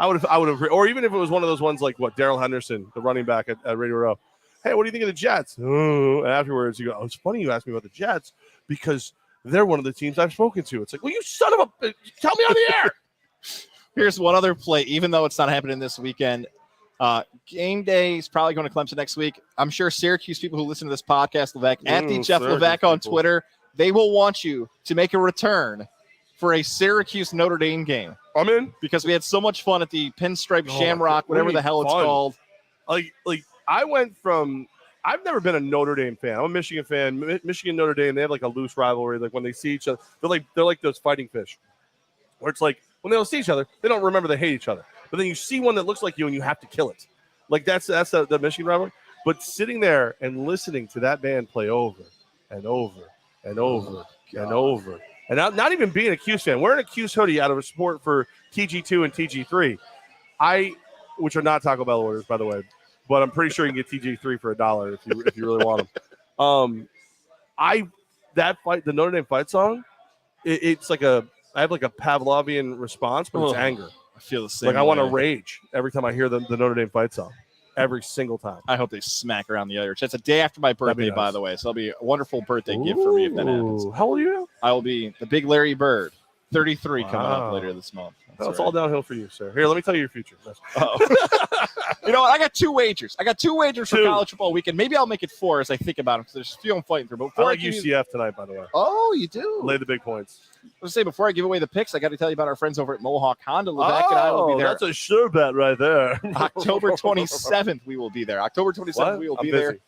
[SPEAKER 1] I would have, or even if it was one of those ones like Darrell Henderson, the running back at Radio Row. Hey, what do you think of the Jets? And afterwards, you go, "Oh, it's funny you asked me about the Jets because they're one of the teams I've spoken to." It's like, well, you son of a, tell me on the air.
[SPEAKER 2] Here's one other play, even though it's not happening this weekend. Game day is probably going to Clemson next week. I'm sure Syracuse people who listen to this podcast, Levack, at the Jeff Levack on Twitter, they will want you to make a return for a Syracuse Notre Dame game.
[SPEAKER 1] I'm in.
[SPEAKER 2] Because we had so much fun at the Pinstripe Shamrock, whatever the hell it's called.
[SPEAKER 1] I went from – I've never been a Notre Dame fan. I'm a Michigan fan. Michigan, Notre Dame, they have like a loose rivalry. Like when they see each other, they're like those fighting fish. Where it's like when they don't see each other, they don't remember they hate each other. But then you see one that looks like you and you have to kill it. Like that's the Michigan rivalry. But sitting there and listening to that band play over and over and over and over. And not even being a Cuse fan. Wearing a Cuse hoodie out of support for TG2 and TG3. Which are not Taco Bell orders, by the way. But I'm pretty sure you can get TG3 for $1 if you really want them. The Notre Dame fight song, it's like I have like a Pavlovian response, but it's anger.
[SPEAKER 2] I feel the same.
[SPEAKER 1] Like I want to rage every time I hear the Notre Dame fight song. Every single time.
[SPEAKER 2] I hope they smack around the Irish. That's a day after my birthday, by the way. So it'll be a wonderful birthday gift for me if that happens.
[SPEAKER 1] How old are you?
[SPEAKER 2] I will be the big Larry Bird, 33, coming up later this month.
[SPEAKER 1] No, it's all downhill for you, sir. Here, let me tell you your future.
[SPEAKER 2] You know what? I got 2 wagers. for college football weekend. Maybe I'll make it 4 as I think about them because there's a few I'm fighting through. But
[SPEAKER 1] I like UCF tonight, by the way.
[SPEAKER 2] Oh, you do?
[SPEAKER 1] Lay the big points.
[SPEAKER 2] I was say before I give away the picks, I got to tell you about our friends over at Mohawk Honda. Levack and I will be there.
[SPEAKER 1] That's a sure bet right there.
[SPEAKER 2] October 27th, we will be there. October 27th, we will be there.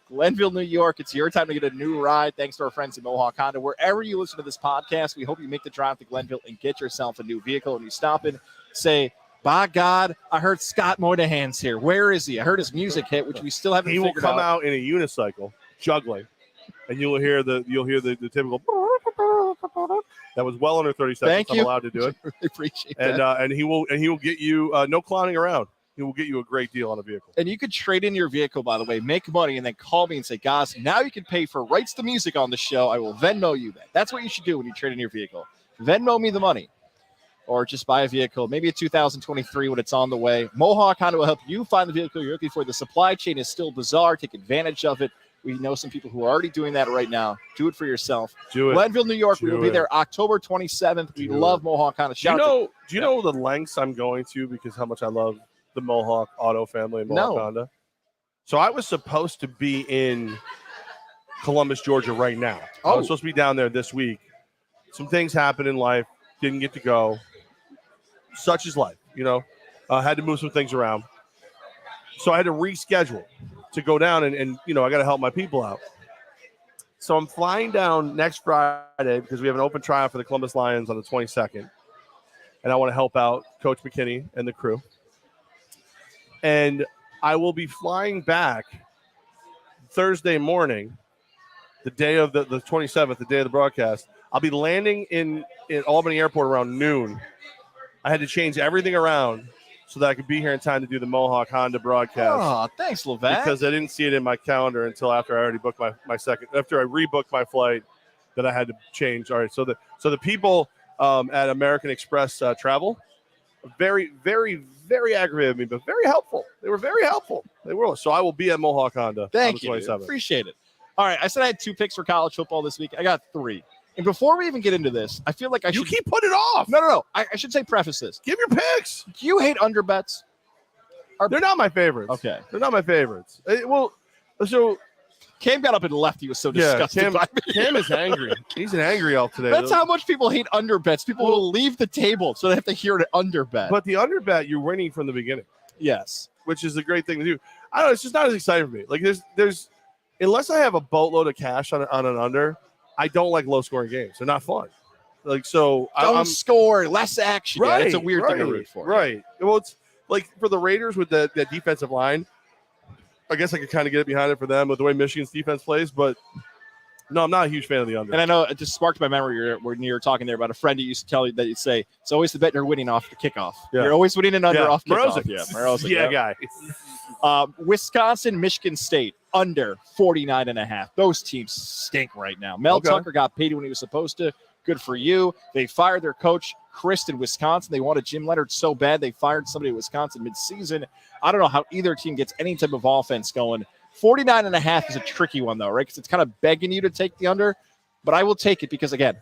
[SPEAKER 2] Glenville, New York. It's your time to get a new ride. Thanks to our friends at Mohawk Honda. Wherever you listen to this podcast, we hope you make the drive to Glenville and get yourself a new vehicle. And you stop in, say, by God, I heard Scott Moynihan's here. Where is he? I heard his music hit, which we still haven't figured out.
[SPEAKER 1] He will come out in a unicycle, juggling, and you'll hear the typical. That was well under 30 seconds.
[SPEAKER 2] Thank you.
[SPEAKER 1] I'm allowed to do it.
[SPEAKER 2] I appreciate that.
[SPEAKER 1] And he will get you no clowning around. He will get you a great deal on a vehicle.
[SPEAKER 2] And you could trade in your vehicle, by the way, make money, and then call me and say, Goz, now you can pay for rights to music on the show. I will Venmo you that. That's what you should do when you trade in your vehicle. Venmo me the money. Or just buy a vehicle, maybe a 2023 when it's on the way. Mohawk Honda will help you find the vehicle you're looking for. The supply chain is still bizarre. Take advantage of it. We know some people who are already doing that right now. Do it for yourself.
[SPEAKER 1] Do it.
[SPEAKER 2] Glenville, New York. We will be there October 27th. We love Mohawk Honda.
[SPEAKER 1] Do you know the lengths I'm going to because how much I love the Mohawk Auto family and Mohawk Honda? So I was supposed to be in Columbus, Georgia right now. I was supposed to be down there this week. Some things happened in life. Didn't get to go. Such is life, had to move some things around. So I had to reschedule to go down and I got to help my people out. So I'm flying down next Friday because we have an open tryout for the Columbus Lions on the 22nd. And I want to help out Coach McKinney and the crew. And I will be flying back Thursday morning, the day of the 27th, the day of the broadcast. I'll be landing in Albany Airport around noon. I had to change everything around so that I could be here in time to do the Mohawk Honda broadcast.
[SPEAKER 2] Oh, thanks, Levack.
[SPEAKER 1] Because I didn't see it in my calendar until after I already booked after I rebooked my flight that I had to change. All right, so the people at American Express Travel, very, very, very aggravated me, but very helpful. They were very helpful. They were. So I will be at Mohawk Honda.
[SPEAKER 2] Thank you.
[SPEAKER 1] 27th.
[SPEAKER 2] Appreciate it. All right, I said I had 2 picks for college football this week. I got 3. And before we even get into this, I feel like I should...
[SPEAKER 1] You keep putting it off.
[SPEAKER 2] No. I should say preface this.
[SPEAKER 1] Give your picks.
[SPEAKER 2] Do you hate under bets?
[SPEAKER 1] They're not my favorites.
[SPEAKER 2] Okay.
[SPEAKER 1] They're not my favorites. So
[SPEAKER 2] Cam got up and left. He was so disgusted by me.
[SPEAKER 1] Cam is angry. He's an angry elf today.
[SPEAKER 2] That's how much people hate under bets. People will leave the table so they have to hear an under bet.
[SPEAKER 1] But the under bet, you're winning from the beginning.
[SPEAKER 2] Yes.
[SPEAKER 1] Which is a great thing to do. I don't know. It's just not as exciting for me. Like there's unless I have a boatload of cash on an under, I don't like low-scoring games. They're not fun. Like so,
[SPEAKER 2] I'm score less action.
[SPEAKER 1] Right,
[SPEAKER 2] it's a weird thing to root for.
[SPEAKER 1] Right. Well, it's like for the Raiders with the defensive line. I guess I could kind of get behind it for them with the way Michigan's defense plays, but no, I'm not a huge fan of the under.
[SPEAKER 2] And I know it just sparked my memory when you were talking there about a friend who used to tell you that you'd say it's always the bet you're winning off the kickoff. Yeah. You're always winning an under off kickoff.
[SPEAKER 1] Yeah, guy.
[SPEAKER 2] Wisconsin, Michigan State, under 49.5. Those teams stink right now. Mel Tucker got paid when he was supposed to. Good for you. They fired their coach, Chris, in Wisconsin. They wanted Jim Leonard so bad they fired somebody at Wisconsin midseason. I don't know how either team gets any type of offense going. 49.5 is a tricky one, though, right? Because it's kind of begging you to take the under. But I will take it because, again,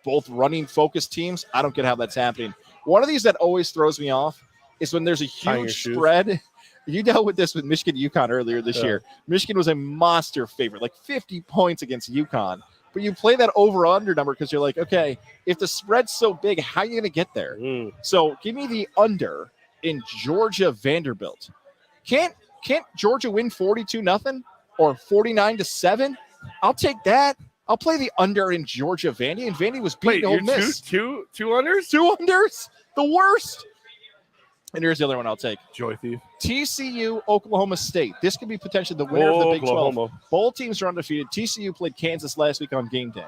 [SPEAKER 2] both running-focused teams, I don't get how that's happening. One of these that always throws me off is when there's a huge spread. You dealt with this with Michigan UConn earlier this year. Michigan was a monster favorite, like 50 points against UConn. But you play that over-under number because you're like, okay, if the spread's so big, how are you going to get there? So give me the under in Georgia Vanderbilt. Can't Georgia win 42-0 or 49-7? I'll take that. I'll play the under in Georgia Vandy, and Vandy was beating Ole Miss.
[SPEAKER 1] Two unders?
[SPEAKER 2] 2 unders? The worst. And here's the other one I'll take.
[SPEAKER 1] Joy Thief.
[SPEAKER 2] TCU, Oklahoma State. This could be potentially the winner of the Big 12. Both teams are undefeated. TCU played Kansas last week on game day.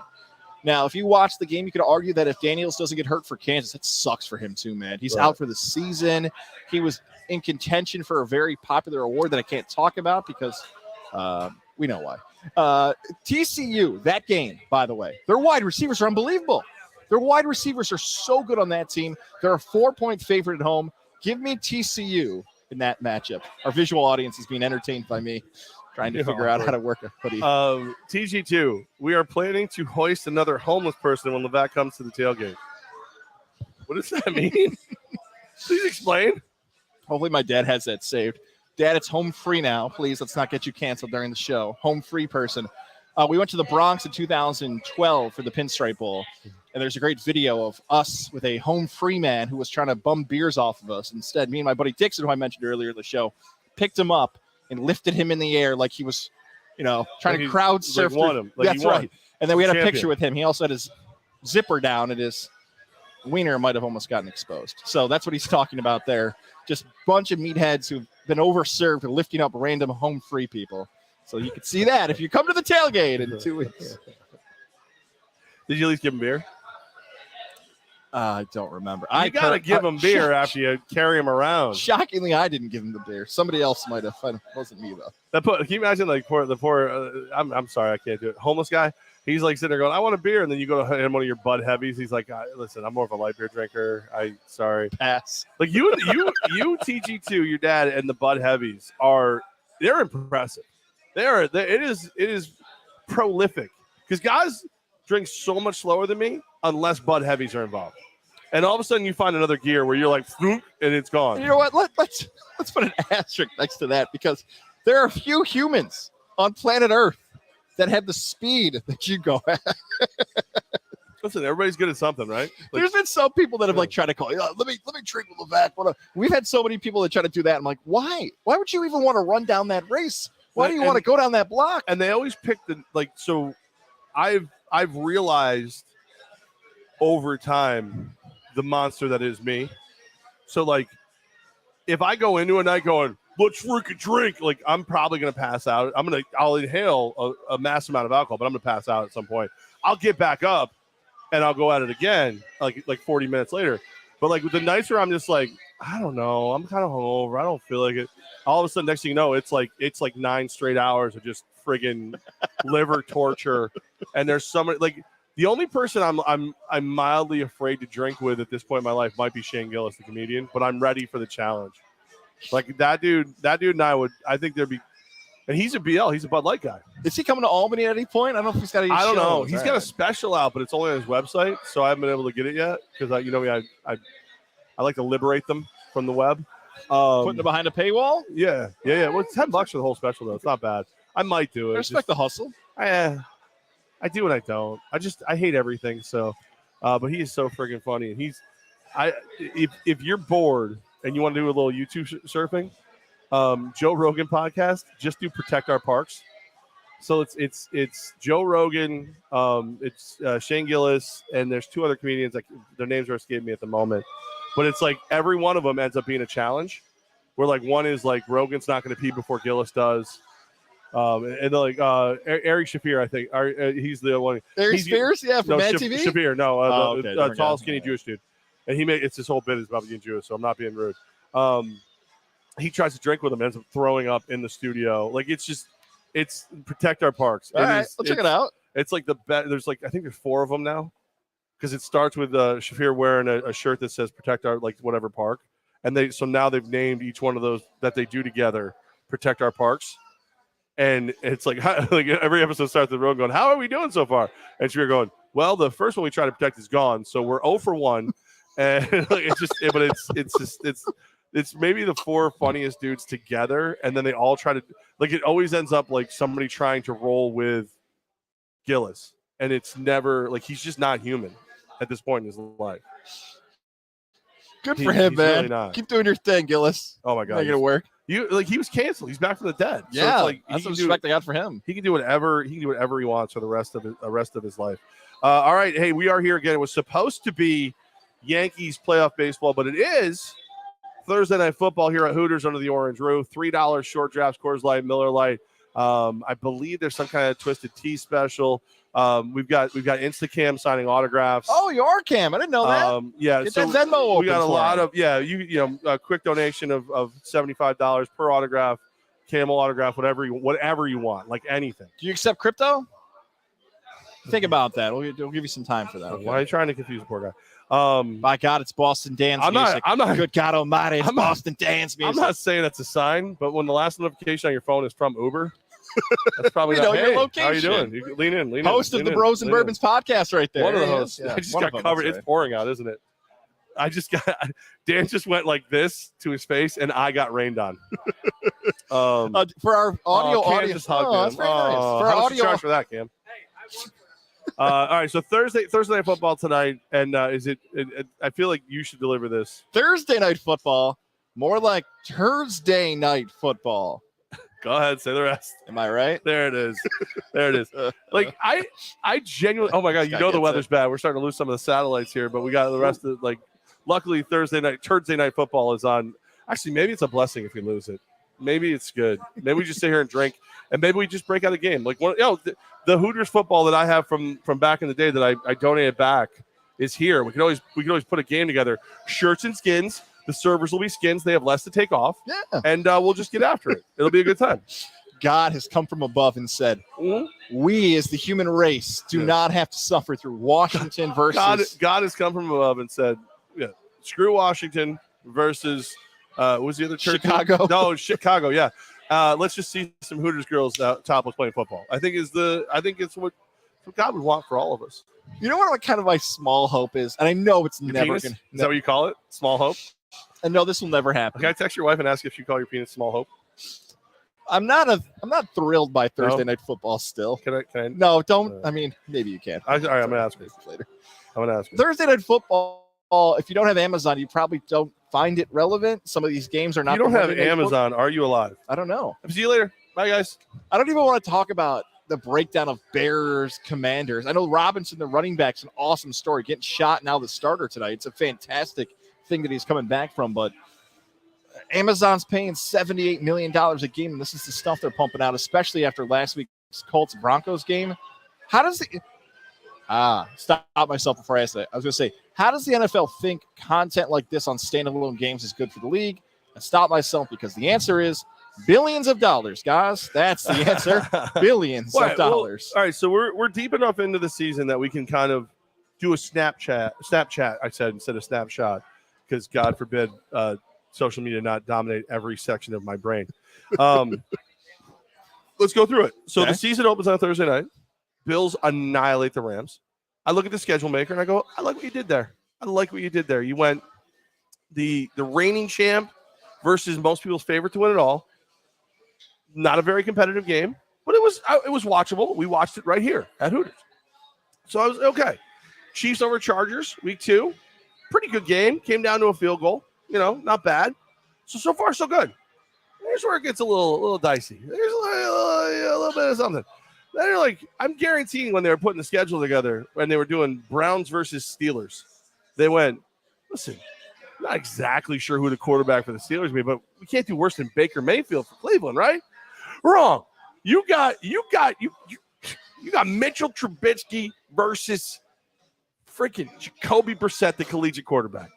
[SPEAKER 2] Now, if you watch the game, you could argue that if Daniels doesn't get hurt for Kansas, that sucks for him too, man. He's out for the season. He was in contention for a very popular award that I can't talk about because we know why. TCU, that game, by the way, their wide receivers are unbelievable. Their wide receivers are so good on that team. They're a 4-point favorite at home. Give me TCU in that matchup. Our visual audience is being entertained by me trying to figure out how to work a hoodie.
[SPEAKER 1] TG2, we are planning to hoist another homeless person when Levack comes to the tailgate. What does that mean? Please explain.
[SPEAKER 2] Hopefully my dad has that saved. Dad, it's home free now. Please, let's not get you canceled during the show. Home free person. We went to the Bronx in 2012 for the Pinstripe Bowl, and there's a great video of us with a home free man who was trying to bum beers off of us. Instead, me and my buddy Dixon, who I mentioned earlier in the show, picked him up and lifted him in the air like he was, trying to crowd surf. That's right. And then we had a picture with him. He also had his zipper down, and his wiener might have almost gotten exposed. So that's what he's talking about there. Just a bunch of meatheads who've been overserved and lifting up random home free people. So you can see that if you come to the tailgate in 2 weeks.
[SPEAKER 1] Did you at least give him beer?
[SPEAKER 2] I don't remember.
[SPEAKER 1] You got to give him beer after you carry him around.
[SPEAKER 2] Shockingly, I didn't give him the beer. Somebody else might have. It wasn't me, though.
[SPEAKER 1] Can you imagine, like, the poor I'm sorry, I can't do it. Homeless guy. He's like sitting there going, I want a beer. And then you go to him, one of your Bud Heavies. He's like, listen, I'm more of a light beer drinker. Sorry.
[SPEAKER 2] Pass.
[SPEAKER 1] Like you TG2, your dad, and the Bud Heavies they're impressive. It is prolific because guys drink so much slower than me unless Bud Heavies are involved. And all of a sudden you find another gear where you're like, and it's gone.
[SPEAKER 2] You know what? Let's put an asterisk next to that because there are few humans on planet Earth that have the speed that you go at.
[SPEAKER 1] Listen, everybody's good at something, right? Like,
[SPEAKER 2] there's been some people that have tried to call, let me drink with Levack. We've had so many people that try to do that. I'm like, why? Why would you even want to run down that race? Why do you want to go down that block?
[SPEAKER 1] And they always pick so I've realized over time the monster that is me. So like if I go into a night going, let's freaking drink, like I'm probably gonna pass out. I'll inhale a massive amount of alcohol, but I'm gonna pass out at some point. I'll get back up and I'll go at it again like 40 minutes later. But like with the nights where I'm just like, I don't know, I'm kind of hungover, I don't feel like it. All of a sudden, next thing you know, it's like 9 straight hours of just friggin' liver torture. And there's somebody like the only person I'm mildly afraid to drink with at this point in my life might be Shane Gillis, the comedian, but I'm ready for the challenge. Like that dude and I think there'd be, and he's a BL, he's a Bud Light guy.
[SPEAKER 2] Is he coming to Albany at any point? I don't know if he's got any.
[SPEAKER 1] I don't know. He's got a special out, but it's only on his website, so I haven't been able to get it yet because I like to liberate them from the web.
[SPEAKER 2] Putting it behind a paywall?
[SPEAKER 1] Yeah. Well, it's $10 for the whole special, though. It's not bad. I might do it.
[SPEAKER 2] I respect the hustle.
[SPEAKER 1] I do and I don't. I hate everything. So, but he is so friggin' funny, and if you're bored and you want to do a little YouTube surfing, Joe Rogan podcast, just do Protect Our Parks. So it's Joe Rogan, it's Shane Gillis, and there's 2 other comedians. Like their names are escaping me at the moment. But it's like every one of them ends up being a challenge where like one is like Rogan's not going to pee before Gillis does. And like Eric Shafir, I think he's the one.
[SPEAKER 2] Eric Spears? Yeah, from Mad TV?
[SPEAKER 1] Shafir, no. The tall, skinny Jewish dude. And it's this whole bit is about being Jewish, so I'm not being rude. He tries to drink with him, ends up throwing up in the studio. Like it's Protect Our Parks.
[SPEAKER 2] All right, I'll check it out.
[SPEAKER 1] It's like there's like, I think there's 4 of them now. Because it starts with Shafir wearing a shirt that says Protect Our, like, whatever park. And now they've named each one of those that they do together Protect Our Parks. And it's like every episode starts with Rogan going, how are we doing so far? And Shafir going, well, the first one we try to protect is gone. So we're 0 for 1. And it's maybe the 4 funniest dudes together. And then they all try to, like, it always ends up like somebody trying to roll with Gillis. And it's never, like, he's just not human at this point in his life.
[SPEAKER 2] Good for him, man. Really keep doing your thing, Gillis.
[SPEAKER 1] Oh my God,
[SPEAKER 2] make it work.
[SPEAKER 1] He was canceled. He's back from the dead.
[SPEAKER 2] Yeah,
[SPEAKER 1] so it's like
[SPEAKER 2] that's the respect I got for him.
[SPEAKER 1] He can do whatever he wants for the rest of his life. All right, hey, we are here again. It was supposed to be Yankees playoff baseball, but it is Thursday night football here at Hooters under the orange roof. $3 short drafts, Coors Light, Miller Lite. I believe there's some kind of Twisted Tea special. We've got Instacam signing autographs.
[SPEAKER 2] Oh, you are Cam. I didn't know that.
[SPEAKER 1] Yeah,
[SPEAKER 2] get that Venmo open.
[SPEAKER 1] We got a lot of a quick donation of $75 per autograph, camel autograph, whatever you want, like anything.
[SPEAKER 2] Do you accept crypto? Think about that. We'll give you some time for that. Okay?
[SPEAKER 1] Why are you trying to confuse the poor guy?
[SPEAKER 2] By God, it's Boston Dan's music.
[SPEAKER 1] I'm not.
[SPEAKER 2] Good God Almighty, it's Boston Dan's music.
[SPEAKER 1] I'm not saying that's a sign, but when the last notification on your phone is from Uber, that's probably not.
[SPEAKER 2] Your location.
[SPEAKER 1] How are you doing? You lean in.
[SPEAKER 2] Host of the Bros and Bourbons podcast, right there.
[SPEAKER 1] One of the hosts. I just got covered. It's pouring out, isn't it? Dan just went like this to his face, and I got rained on.
[SPEAKER 2] For our audio audience,
[SPEAKER 1] just hugged
[SPEAKER 2] that's
[SPEAKER 1] him.
[SPEAKER 2] very nice. For
[SPEAKER 1] How
[SPEAKER 2] our
[SPEAKER 1] much you
[SPEAKER 2] audio,
[SPEAKER 1] charge for that, Cam? All right, so Thursday night football tonight, and is it? I feel like you should deliver this.
[SPEAKER 2] Thursday night football, more like Thursday night football.
[SPEAKER 1] Go ahead, say the rest.
[SPEAKER 2] Am I right?
[SPEAKER 1] There it is. There it is. Like I genuinely. Oh my god, you know the weather's bad. We're starting to lose some of the satellites here, but we got the rest of like. Luckily, Thursday night football is on. Actually, maybe it's a blessing if we lose it. Maybe it's good. Maybe we just sit here and drink, and maybe we just break out a game. Like the Hooters football that I have from back in the day that I donated back is here. We can always put a game together. Shirts and skins. The servers will be skins. They have less to take off. Yeah. And we'll just get after it. It'll be a good time.
[SPEAKER 2] God has come from above and said, we as the human race do not have to suffer through Washington versus...
[SPEAKER 1] God has come from above and said, screw Washington versus... what was the other church?
[SPEAKER 2] Chicago.
[SPEAKER 1] No, Chicago, yeah. Let's just see some Hooters girls topless playing football. I think it's what God would want for all of us.
[SPEAKER 2] You know what kind of my small hope is? And I know it's
[SPEAKER 1] Your
[SPEAKER 2] never
[SPEAKER 1] penis?
[SPEAKER 2] going to...
[SPEAKER 1] Is that what you call it? Small hope?
[SPEAKER 2] I know this will never happen.
[SPEAKER 1] Can I text your wife and ask if you call your penis small hope?
[SPEAKER 2] I'm not thrilled by Thursday night football still.
[SPEAKER 1] Can I?
[SPEAKER 2] No, don't. I mean, maybe you can.
[SPEAKER 1] All right, I'm going to ask her
[SPEAKER 2] later.
[SPEAKER 1] I'm going to ask her.
[SPEAKER 2] Thursday night football, if you don't have Amazon, you probably don't find it relevant. Some of these games are not.
[SPEAKER 1] You don't have Amazon. Are you alive?
[SPEAKER 2] I don't know.
[SPEAKER 1] See you later. Bye, guys.
[SPEAKER 2] I don't even want to talk about the breakdown of Bears Commanders. I know Robinson, the running back's an awesome story. Getting shot now the starter tonight. It's a fantastic thing that he's coming back from, but Amazon's paying $78 million a game, and this is the stuff they're pumping out, especially after last week's Colts-Broncos game. How does it – stop myself before I ask that. I was going to say, how does the NFL think content like this on standalone games is good for the league? And stop myself because the answer is billions of dollars, guys. That's the answer. Billions of dollars.
[SPEAKER 1] All right, so we're deep enough into the season that we can kind of do a Snapchat, I said, instead of snapshot, because God forbid social media not dominate every section of my brain. Let's go through it. So The season opens on Thursday night. Bills annihilate the Rams. I look at the schedule maker and I go, I like what you did there. You went the reigning champ versus most people's favorite to win it all. Not a very competitive game, but it was watchable. We watched it right here at Hooters. So I was okay. Chiefs over Chargers, week 2. Pretty good game. Came down to a field goal. Not bad. So far, so good. Here's where it gets a little dicey. There's a little bit of something. Then you're like, I'm guaranteeing when they were putting the schedule together, when they were doing Browns versus Steelers, they went, listen, I'm not exactly sure who the quarterback for the Steelers be, but we can't do worse than Baker Mayfield for Cleveland, right? Wrong. You got Mitchell Trubisky versus freaking Jacoby Brissett, the collegiate quarterback.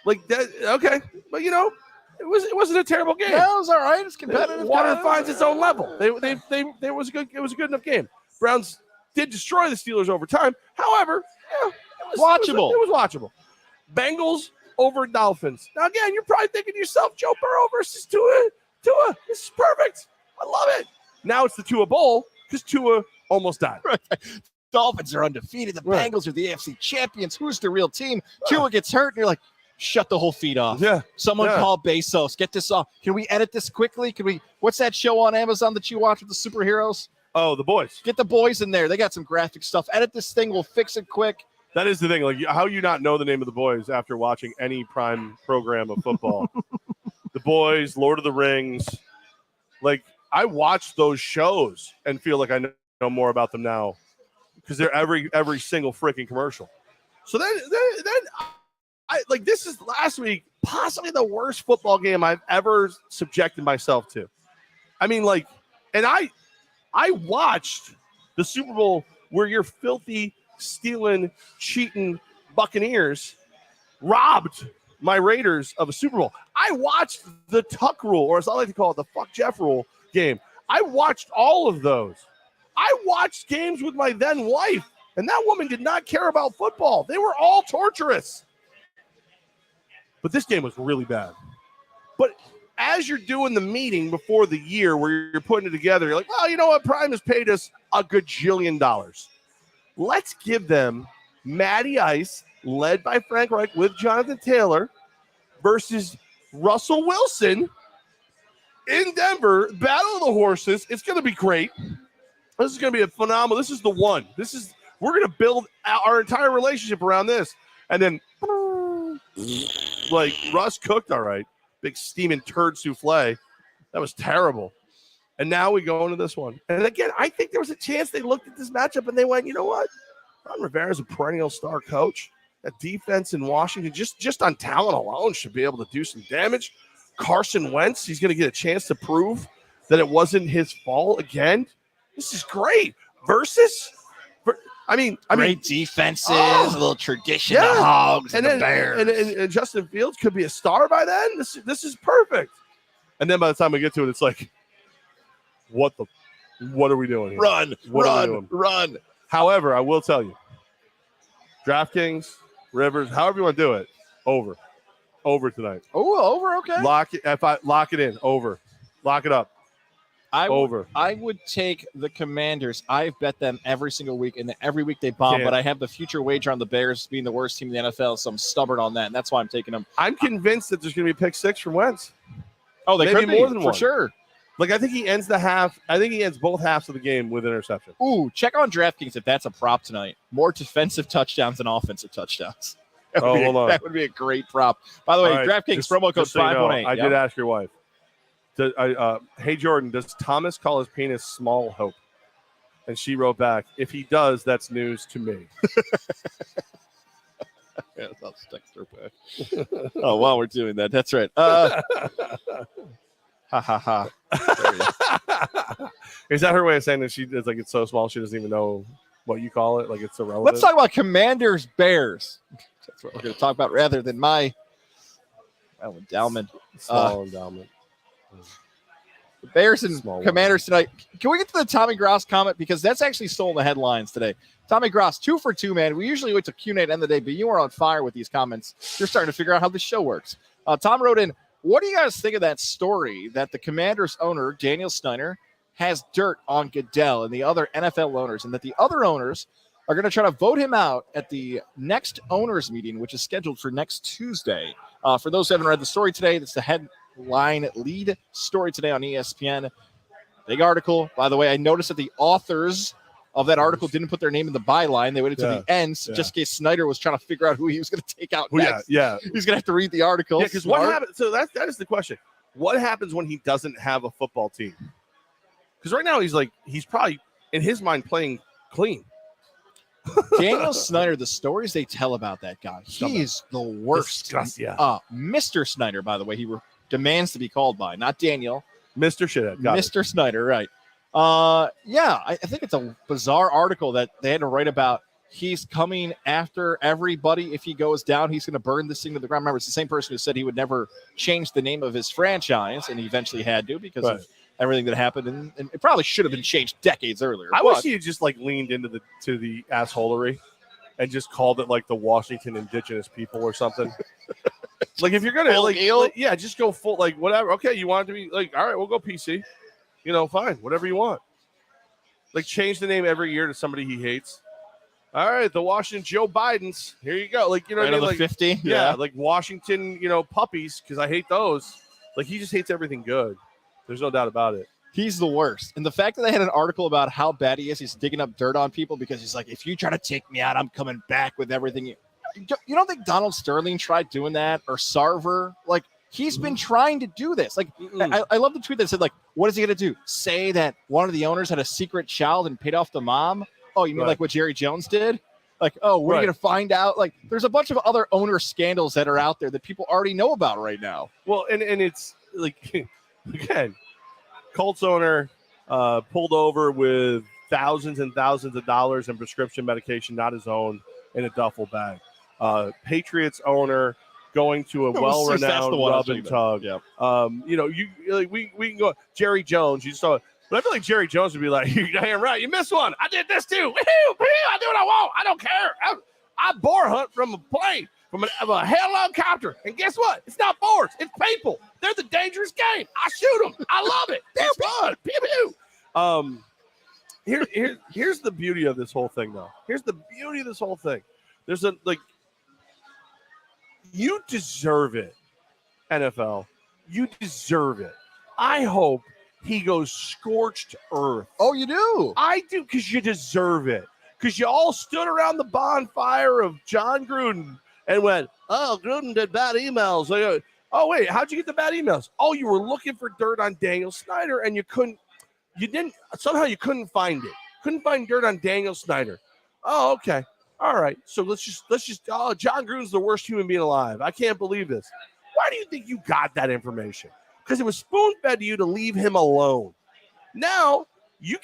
[SPEAKER 1] Like that, okay, but it wasn't a terrible game.
[SPEAKER 2] Yeah, it was all right. It's competitive.
[SPEAKER 1] Water finds its own level. It was a good enough game. Browns did destroy the Steelers over time. However, it was watchable. It was watchable. Bengals over Dolphins. Now again, you're probably thinking to yourself, Joe Burrow versus Tua. This is perfect. I love it. Now it's the Tua Bowl because Tua almost died.
[SPEAKER 2] Right. Dolphins are undefeated. The Bengals are the AFC champions. Who's the real team? Tua gets hurt, and you're like, shut the whole feed off.
[SPEAKER 1] Yeah.
[SPEAKER 2] Someone call Bezos. Get this off. Can we edit this quickly? What's that show on Amazon that you watch with the superheroes?
[SPEAKER 1] Oh, The Boys.
[SPEAKER 2] Get the boys in there. They got some graphic stuff. Edit this thing. We'll fix it quick.
[SPEAKER 1] That is the thing. Like, how you not know the name of The Boys after watching any prime program of football? The Boys, Lord of the Rings. Like, I watch those shows and feel like I know more about them now because they're every single freaking commercial. So then this is last week, possibly the worst football game I've ever subjected myself to. I mean, and I watched the Super Bowl where your filthy, stealing, cheating Buccaneers robbed my Raiders of a Super Bowl. I watched the Tuck rule, or as I like to call it, the fuck Jeff rule game. I watched all of those. I watched games with my then wife, and that woman did not care about football. They were all torturous. But this game was really bad. But as you're doing the meeting before the year where you're putting it together, you're like, well, you know what? Prime has paid us a gajillion dollars. Let's give them Matty Ice led by Frank Reich with Jonathan Taylor versus Russell Wilson in Denver. Battle of the horses. It's going to be great. This is going to be a phenomenal. This is the one. We're going to build our entire relationship around this. And then, like, Russ cooked all right. Big steaming turd souffle. That was terrible. And now we go into this one. And again, I think there was a chance they looked at this matchup and they went, you know what? Ron Rivera's a perennial star coach. That defense in Washington, just on talent alone, should be able to do some damage. Carson Wentz, he's going to get a chance to prove that it wasn't his fault again. This is great. Versus,
[SPEAKER 2] great defenses, a little tradition, the Hogs and the Bears.
[SPEAKER 1] And Justin Fields could be a star by then. This is perfect. And then by the time we get to it, it's like, what are we doing here?
[SPEAKER 2] Run.
[SPEAKER 1] However, I will tell you, DraftKings, Rivers, however you want to do it, over tonight.
[SPEAKER 2] Oh, over, okay.
[SPEAKER 1] Lock it in, over. Lock it up.
[SPEAKER 2] I would take the Commanders. I've bet them every single week, and every week they bomb, but I have the future wager on the Bears being the worst team in the NFL, so I'm stubborn on that, and that's why I'm taking them.
[SPEAKER 1] I'm convinced that there's going to be a pick six from Wentz.
[SPEAKER 2] Oh, they
[SPEAKER 1] maybe
[SPEAKER 2] could be,
[SPEAKER 1] more than
[SPEAKER 2] for
[SPEAKER 1] one.
[SPEAKER 2] Sure.
[SPEAKER 1] Like, I think he ends the half. I think he ends both halves of the game with interception.
[SPEAKER 2] Ooh, check on DraftKings if that's a prop tonight. More defensive touchdowns than offensive touchdowns.
[SPEAKER 1] Hold on.
[SPEAKER 2] That would be a great prop. By the way, DraftKings promo code 518.
[SPEAKER 1] I did ask your wife. Hey, Jordan, does Thomas call his penis small hope? And she wrote back, if he does, that's news to me.
[SPEAKER 2] Yeah, I'll text her back. Oh, while we're doing that, that's right. Ha ha ha.
[SPEAKER 1] Is that her way of saying that she is like it's so small she doesn't even know what you call it? Like it's irrelevant.
[SPEAKER 2] Let's talk about Commanders Bears. That's what we're going to talk about rather than my endowment.
[SPEAKER 1] Small endowment.
[SPEAKER 2] The Bears and Commanders tonight. Can we get to the Tommy Gross comment? Because that's actually stolen the headlines today. Tommy Gross, 2 for 2, man. We usually wait till Q&A at the end of the day, but you are on fire with these comments. You're starting to figure out how this show works. Tom wrote in, what do you guys think of that story that the Commanders owner, Daniel Snyder, has dirt on Goodell and the other NFL owners, and that the other owners are going to try to vote him out at the next owners meeting, which is scheduled for next Tuesday? For those who haven't read the story today, that's the headline lead story today on ESPN. Big article. By the way, I noticed that the authors of that article didn't put their name in the byline. They waited to the end, just in case Snyder was trying to figure out who he was going to take out next.
[SPEAKER 1] Yeah.
[SPEAKER 2] He's going to have to read the article.
[SPEAKER 1] Yeah, because what happens? So that is the question. What happens when he doesn't have a football team? Because right now he's probably in his mind playing clean.
[SPEAKER 2] Daniel Snyder, the stories they tell about that guy, he is the worst. Mr. Snyder, by the way, he demands to be called by, not Daniel.
[SPEAKER 1] Mr. Shithead.
[SPEAKER 2] Mr. Snyder, right. I think it's a bizarre article that they had to write about. He's coming after everybody. If he goes down, he's going to burn this thing to the ground. Remember, it's the same person who said he would never change the name of his franchise, and he eventually had to because of everything that happened. And it probably should have been changed decades earlier.
[SPEAKER 1] I wish he had just leaned into the assholery and just called it like the Washington Indigenous people or something. Like if you're gonna just go full whatever. Okay, you want it to be all right, we'll go PC. Fine, whatever you want. Change the name every year to somebody he hates. All right, the Washington Joe Bidens. Here you go. What I mean?
[SPEAKER 2] 50.
[SPEAKER 1] Yeah, Washington, puppies, because I hate those. He just hates everything good. There's no doubt about it.
[SPEAKER 2] He's the worst. And the fact that they had an article about how bad he is, he's digging up dirt on people because he's like, if you try to take me out, I'm coming back with everything. You don't think Donald Sterling tried doing that, or Sarver? He's been trying to do this. I love the tweet that said, what is he going to do? Say that one of the owners had a secret child and paid off the mom? Oh, you mean what Jerry Jones did? We're going to find out. There's a bunch of other owner scandals that are out there that people already know about right now.
[SPEAKER 1] Well, and it's again, Colts owner pulled over with thousands and thousands of dollars in prescription medication, not his own, in a duffel bag. Patriots owner going to a well-renowned rub and tug. Yeah. We can go Jerry Jones. You saw, but I feel like Jerry Jones would be like, "You're damn right, you missed one. I did this too. Woo-hoo, I do what I want. I don't care. I boar hunt from a plane, from a helicopter, and guess what? It's not boars. It's people. They're the dangerous game. I shoot them. I love it. It's fun. Pew pew. Here's the beauty of this whole thing, though. Here's the beauty of this whole thing. There's You deserve it, NFL. You deserve it. I hope he goes scorched earth.
[SPEAKER 2] Oh, you do?
[SPEAKER 1] I do, because you deserve it. Because you all stood around the bonfire of John Gruden and went, oh, Gruden did bad emails. Like, oh, wait, how'd you get the bad emails? Oh, you were looking for dirt on Daniel Snyder, and you couldn't find it. Couldn't find dirt on Daniel Snyder. Oh, okay. All right. So let's just, oh, John Gruden's the worst human being alive. I can't believe this. Why do you think you got that information? Because it was spoon-fed to you to leave him alone. Now you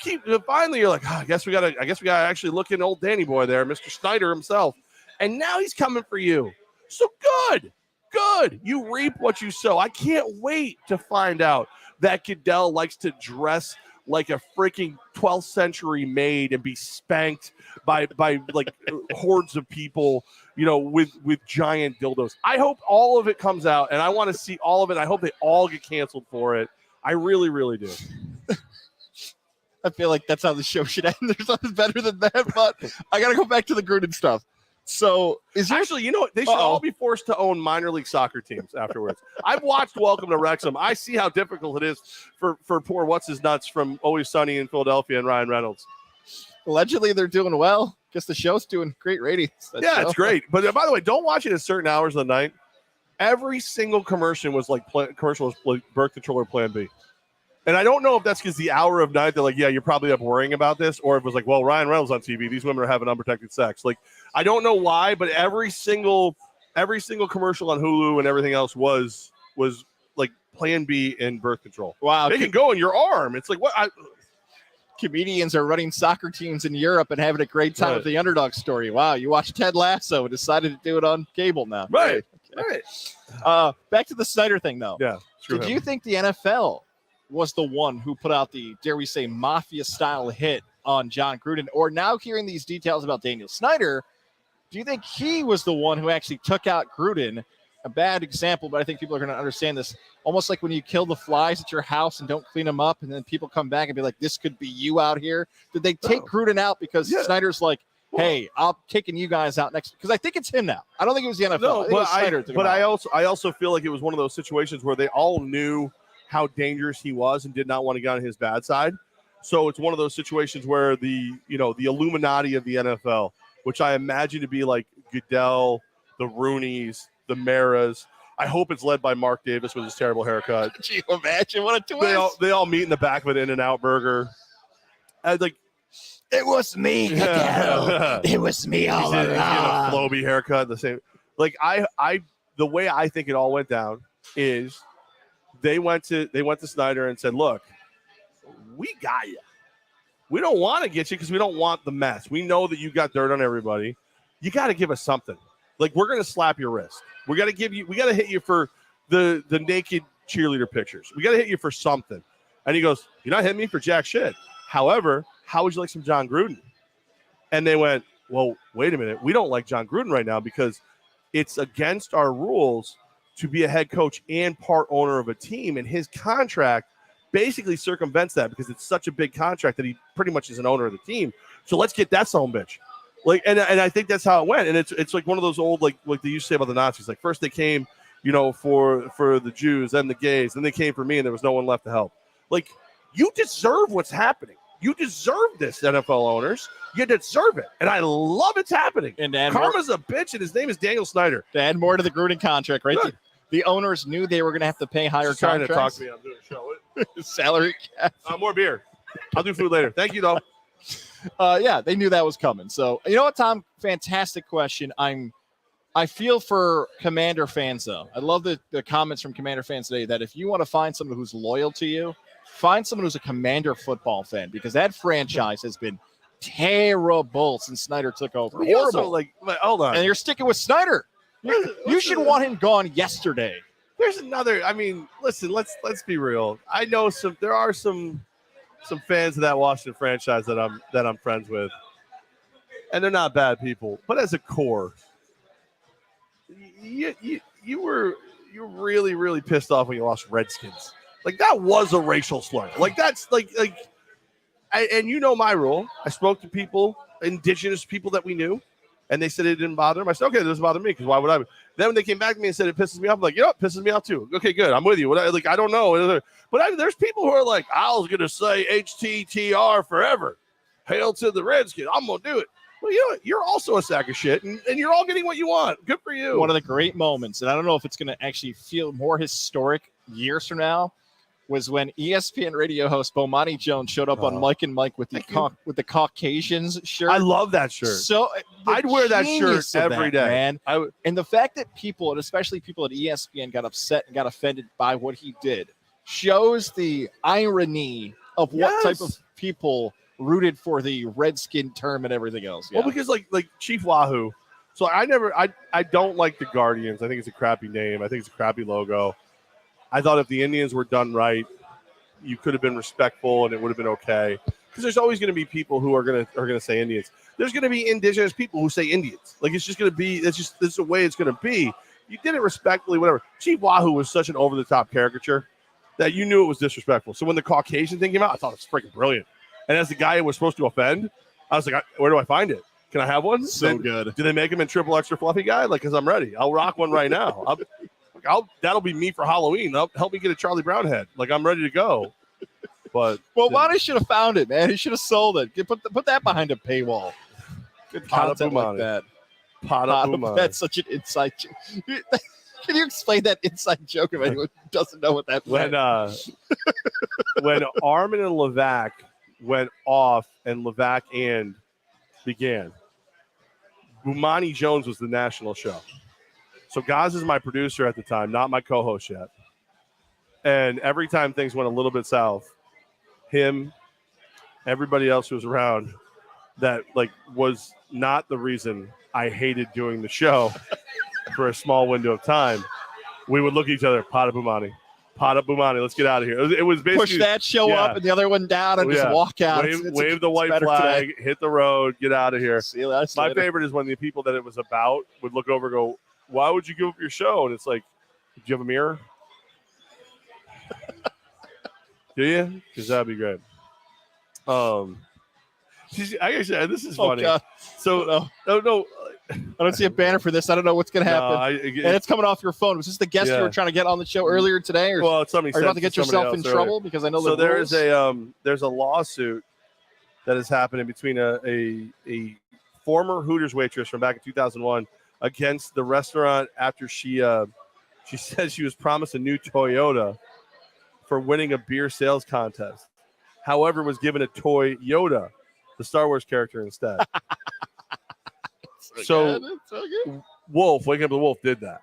[SPEAKER 1] finally you're like, I guess we gotta actually look in old Danny boy there, Mr. Snyder himself. And now he's coming for you. So good. You reap what you sow. I can't wait to find out that Goodell likes to dress like a freaking 12th century maid and be spanked by like hordes of people, with giant dildos. I hope all of it comes out, and I want to see all of it. I hope they all get canceled for it. I really, really do.
[SPEAKER 2] I feel like that's how the show should end. There's nothing better than that, but I got to go back to the Gruden stuff. So
[SPEAKER 1] actually, they should all be forced to own minor league soccer teams afterwards. I've watched Welcome to Wrexham. I see how difficult it is for poor what's-his-nuts from Always Sunny in Philadelphia and Ryan Reynolds.
[SPEAKER 2] Allegedly, they're doing well. Guess the show's doing great ratings.
[SPEAKER 1] It's great. But by the way, don't watch it at certain hours of the night. Every single commercial was like birth control or Plan B. And I don't know if that's because the hour of night, they're like, yeah, you're probably up worrying about this. Or if it was like, well, Ryan Reynolds on TV, these women are having unprotected sex. Like, I don't know why, but every single commercial on Hulu and everything else was like Plan B and birth control.
[SPEAKER 2] Wow.
[SPEAKER 1] They can go in your arm. It's like, what?
[SPEAKER 2] Comedians are running soccer teams in Europe and having a great time with the underdog story. Wow. You watched Ted Lasso and decided to do it on cable now.
[SPEAKER 1] Right.
[SPEAKER 2] Okay. Back to the Snyder thing, though.
[SPEAKER 1] Yeah.
[SPEAKER 2] Did you think the NFL was the one who put out the, dare we say, mafia-style hit on John Gruden? Or now hearing these details about Daniel Snyder, do you think he was the one who actually took out Gruden? A bad example, but I think people are going to understand this. Almost like when you kill the flies at your house and don't clean them up, and then people come back and be like, this could be you out here. Did they take Gruden out because Snyder's like, hey, I'm kicking you guys out next? Because I think it's him now. I don't think it was the NFL.
[SPEAKER 1] No, I also feel like it was one of those situations where they all knew how dangerous he was and did not want to get on his bad side. So it's one of those situations where the Illuminati of the NFL, which I imagine to be like Goodell, the Rooneys, the Maras. I hope it's led by Mark Davis with his terrible haircut.
[SPEAKER 2] Could you imagine what a twist?
[SPEAKER 1] They all meet in the back of an In-N-Out burger. It
[SPEAKER 2] was me, Goodell. It was me all along.
[SPEAKER 1] He's a Flowbee haircut, the same. Like the way I think it all went down is they went to Snyder and said, look, we got you. We don't want to get you because we don't want the mess. We know that you got dirt on everybody. You got to give us something. Like, we're going to slap your wrist. We got to hit you for the naked cheerleader pictures. We got to hit you for something. And he goes, you're not hitting me for jack shit. However, how would you like some John Gruden? And they went, well, wait a minute. We don't like John Gruden right now because it's against our rules to be a head coach and part owner of a team. And his contract basically circumvents that because it's such a big contract that he pretty much is an owner of the team. So let's get that son of a bitch. Like, and I think that's how it went. And it's like one of those old, like they used to say about the Nazis. Like, first they came, for the Jews, then the gays, then they came for me, and there was no one left to help. Like, you deserve what's happening. You deserve this, NFL owners. You deserve it. And I love it's happening. And Karma's a bitch, and his name is Daniel Snyder.
[SPEAKER 2] To add more to the Gruden contract, right? The owners knew they were going to have to pay higher contracts.
[SPEAKER 1] Trying to talk to me. I'm doing a show.
[SPEAKER 2] Salary cap.
[SPEAKER 1] More beer. I'll do food later. Thank you, though.
[SPEAKER 2] They knew that was coming. So, you know what, Tom? Fantastic question. I feel for Commander fans, though. I love the comments from Commander fans today that if you want to find someone who's loyal to you, find someone who's a Commander football fan, because that franchise has been terrible since Snyder took over.
[SPEAKER 1] Horrible. Hold on.
[SPEAKER 2] And you're sticking with Snyder. You should want him gone yesterday.
[SPEAKER 1] There's another. I mean, listen. Let's be real. I know there are some fans of that Washington franchise that I'm friends with, and they're not bad people. But as a core, you were really, really pissed off when you lost Redskins. Like, that was a racial slur. Like, that's and you know my rule. I spoke to people, indigenous people that we knew. And they said it didn't bother them. I said, okay, it doesn't bother me because why would I? Then when they came back to me and said it pisses me off, I'm like, you know, it pisses me off too. Okay, good. I'm with you. I don't know. But there's people who are like, I was going to say HTTR forever. Hail to the Redskins. I'm going to do it. Well, you know what? You're also a sack of shit, and you're all getting what you want. Good for you.
[SPEAKER 2] One of the great moments, and I don't know if it's going to actually feel more historic years from now, was when ESPN radio host Bomani Jones showed up on Mike and Mike with the Caucasians shirt.
[SPEAKER 1] I love that shirt.
[SPEAKER 2] So
[SPEAKER 1] I'd wear that shirt every day,
[SPEAKER 2] man. And the fact that people, and especially people at ESPN, got upset and got offended by what he did shows the irony of what type of people rooted for the Redskin term and everything else. Yeah.
[SPEAKER 1] Well, because like Chief Wahoo. So I don't like the Guardians. I think it's a crappy name. I think it's a crappy logo. I thought if the Indians were done right, you could have been respectful and it would have been okay. Because there's always going to be people who are going to say Indians. There's going to be indigenous people who say Indians. Like it's just going to be. This is the way it's going to be. You did it respectfully, whatever. Chief Wahoo was such an over the top caricature that you knew it was disrespectful. So when the Caucasian thing came out, I thought it was freaking brilliant. And as the guy who was supposed to offend, I was like, where do I find it? Can I have one?
[SPEAKER 2] So good.
[SPEAKER 1] Do they make him in triple extra fluffy guy? Like, because I'm ready. I'll rock one right now. That'll be me for Halloween. Help me get a Charlie Brown head. Like, I'm ready to go. But
[SPEAKER 2] Bomani should have found it, man. He should have sold it. Put that behind a paywall. Good content like that. That's such an inside joke. Can you explain that inside joke if anyone doesn't know what that meant?
[SPEAKER 1] When Armin and Levack went off and Levack and began, Bomani Jones was the national show. So Goz is my producer at the time, not my co-host yet. And every time things went a little bit south, him, everybody else who was around that like was not the reason I hated doing the show for a small window of time, we would look at each other, pot of Bomani, let's get out of here. It was basically
[SPEAKER 2] push that show up and the other one down and just walk out.
[SPEAKER 1] Wave the white flag, hit the road, get out of here.
[SPEAKER 2] See you later.
[SPEAKER 1] My favorite is when the people that it was about would look over and go, why would you give up your show? And it's like, do you have a mirror? Do you? Because that'd be great. I guess this is funny.
[SPEAKER 2] God.
[SPEAKER 1] So no.
[SPEAKER 2] I don't see a banner for this. I don't know what's going to happen. And it's coming off your phone. Was this the guest you were trying to get on the show earlier today? Or
[SPEAKER 1] well, somebody
[SPEAKER 2] are you about to get yourself in trouble? Because I know so
[SPEAKER 1] there's a lawsuit that has happened in between a former Hooters waitress from back in 2001 against the restaurant after she said she was promised a new Toyota for winning a beer sales contest. However, was given a toy Yoda, the Star Wars character, instead. So Waking Up the Wolf did that.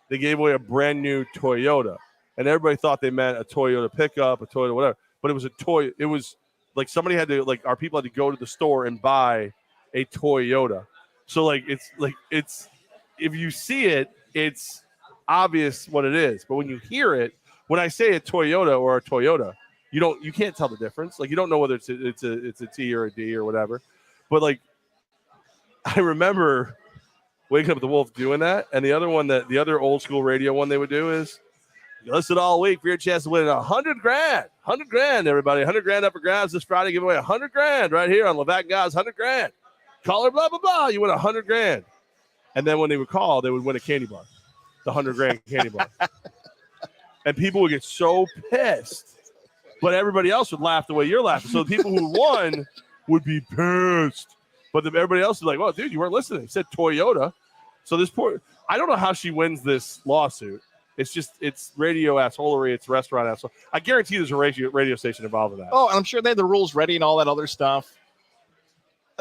[SPEAKER 1] They gave away a brand new Toyota, and everybody thought they meant a Toyota pickup, a Toyota whatever. But it was a toy. It was like somebody had to our people had to go to the store and buy a Toyota. So it's if you see it, it's obvious what it is. But when you hear it, when I say a Toyota or a Toyota, you can't tell the difference. Like you don't know whether it's a T or a D or whatever. But I remember Waking Up the Wolf doing that, and the other old school radio one they would do is you listen all week for your chance to win $100,000. $100,000, everybody. $100,000 up for grabs this Friday. Give away $100,000 right here on Levack and Goz. $100,000. Caller blah blah blah. You win $100,000. And then when they would call, they would win a candy bar, the $100,000 candy bar, and people would get so pissed. But everybody else would laugh the way you're laughing. So the people who won would be pissed. But everybody else is like, well, dude, you weren't listening. He said Toyota. So I don't know how she wins this lawsuit. It's radio assholery. It's restaurant asshole. I guarantee there's a radio station involved in that.
[SPEAKER 2] Oh, and I'm sure they had the rules ready and all that other stuff.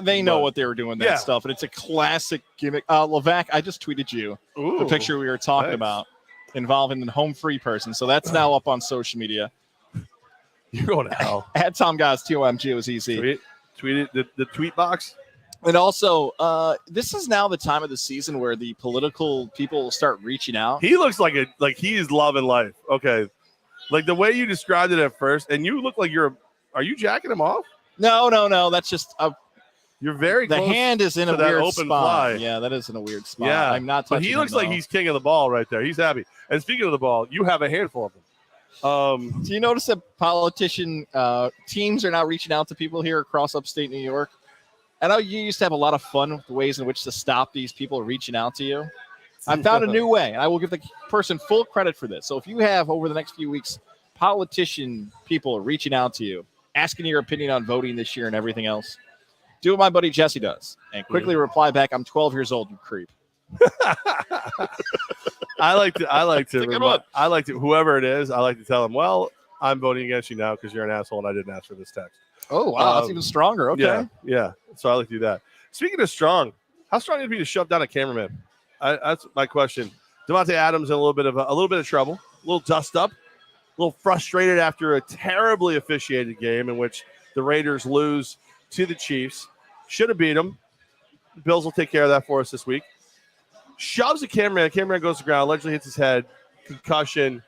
[SPEAKER 2] They know what they were doing, that stuff. And it's a classic gimmick. Levack, I just tweeted you the picture we were talking about involving the home free person. So that's now up on social media.
[SPEAKER 1] You're going to hell.
[SPEAKER 2] At Tom Goz, TOMGOZZ.
[SPEAKER 1] Tweet it, the tweet box.
[SPEAKER 2] And also, this is now the time of the season where the political people will start reaching out.
[SPEAKER 1] He looks like he's loving life. Okay. Like the way you described it at first, and you look like are you jacking him off?
[SPEAKER 2] No. That's just
[SPEAKER 1] you're very close.
[SPEAKER 2] The hand is in a weird
[SPEAKER 1] open
[SPEAKER 2] spot.
[SPEAKER 1] fly.
[SPEAKER 2] Yeah, that is in a weird spot.
[SPEAKER 1] Yeah.
[SPEAKER 2] I'm not touching
[SPEAKER 1] But he looks like he's king of the ball right there. He's happy. And speaking of the ball, you have a handful of them.
[SPEAKER 2] Do you notice that politician teams are now reaching out to people here across upstate New York? I know you used to have a lot of fun with the ways in which to stop these people reaching out to you. I found a new way, and I will give the person full credit for this. So if you have, over the next few weeks, politician people reaching out to you, asking your opinion on voting this year and everything else, do what my buddy Jesse does, and quickly reply back, I'm 12 years old, you creep.
[SPEAKER 1] I like to, whoever it is, I like to tell them, well, I'm voting against you now because you're an asshole and I didn't ask for this text.
[SPEAKER 2] Oh, wow. That's even stronger. Okay.
[SPEAKER 1] Yeah. So I like to do that. Speaking of strong, how strong would it be to shove down a cameraman? That's my question. Davante Adams in a little bit of trouble, a little dust up, a little frustrated after a terribly officiated game in which the Raiders lose to the Chiefs. Should have beat them. The Bills will take care of that for us this week. Shoves a cameraman. Cameraman goes to the ground, allegedly hits his head, concussion.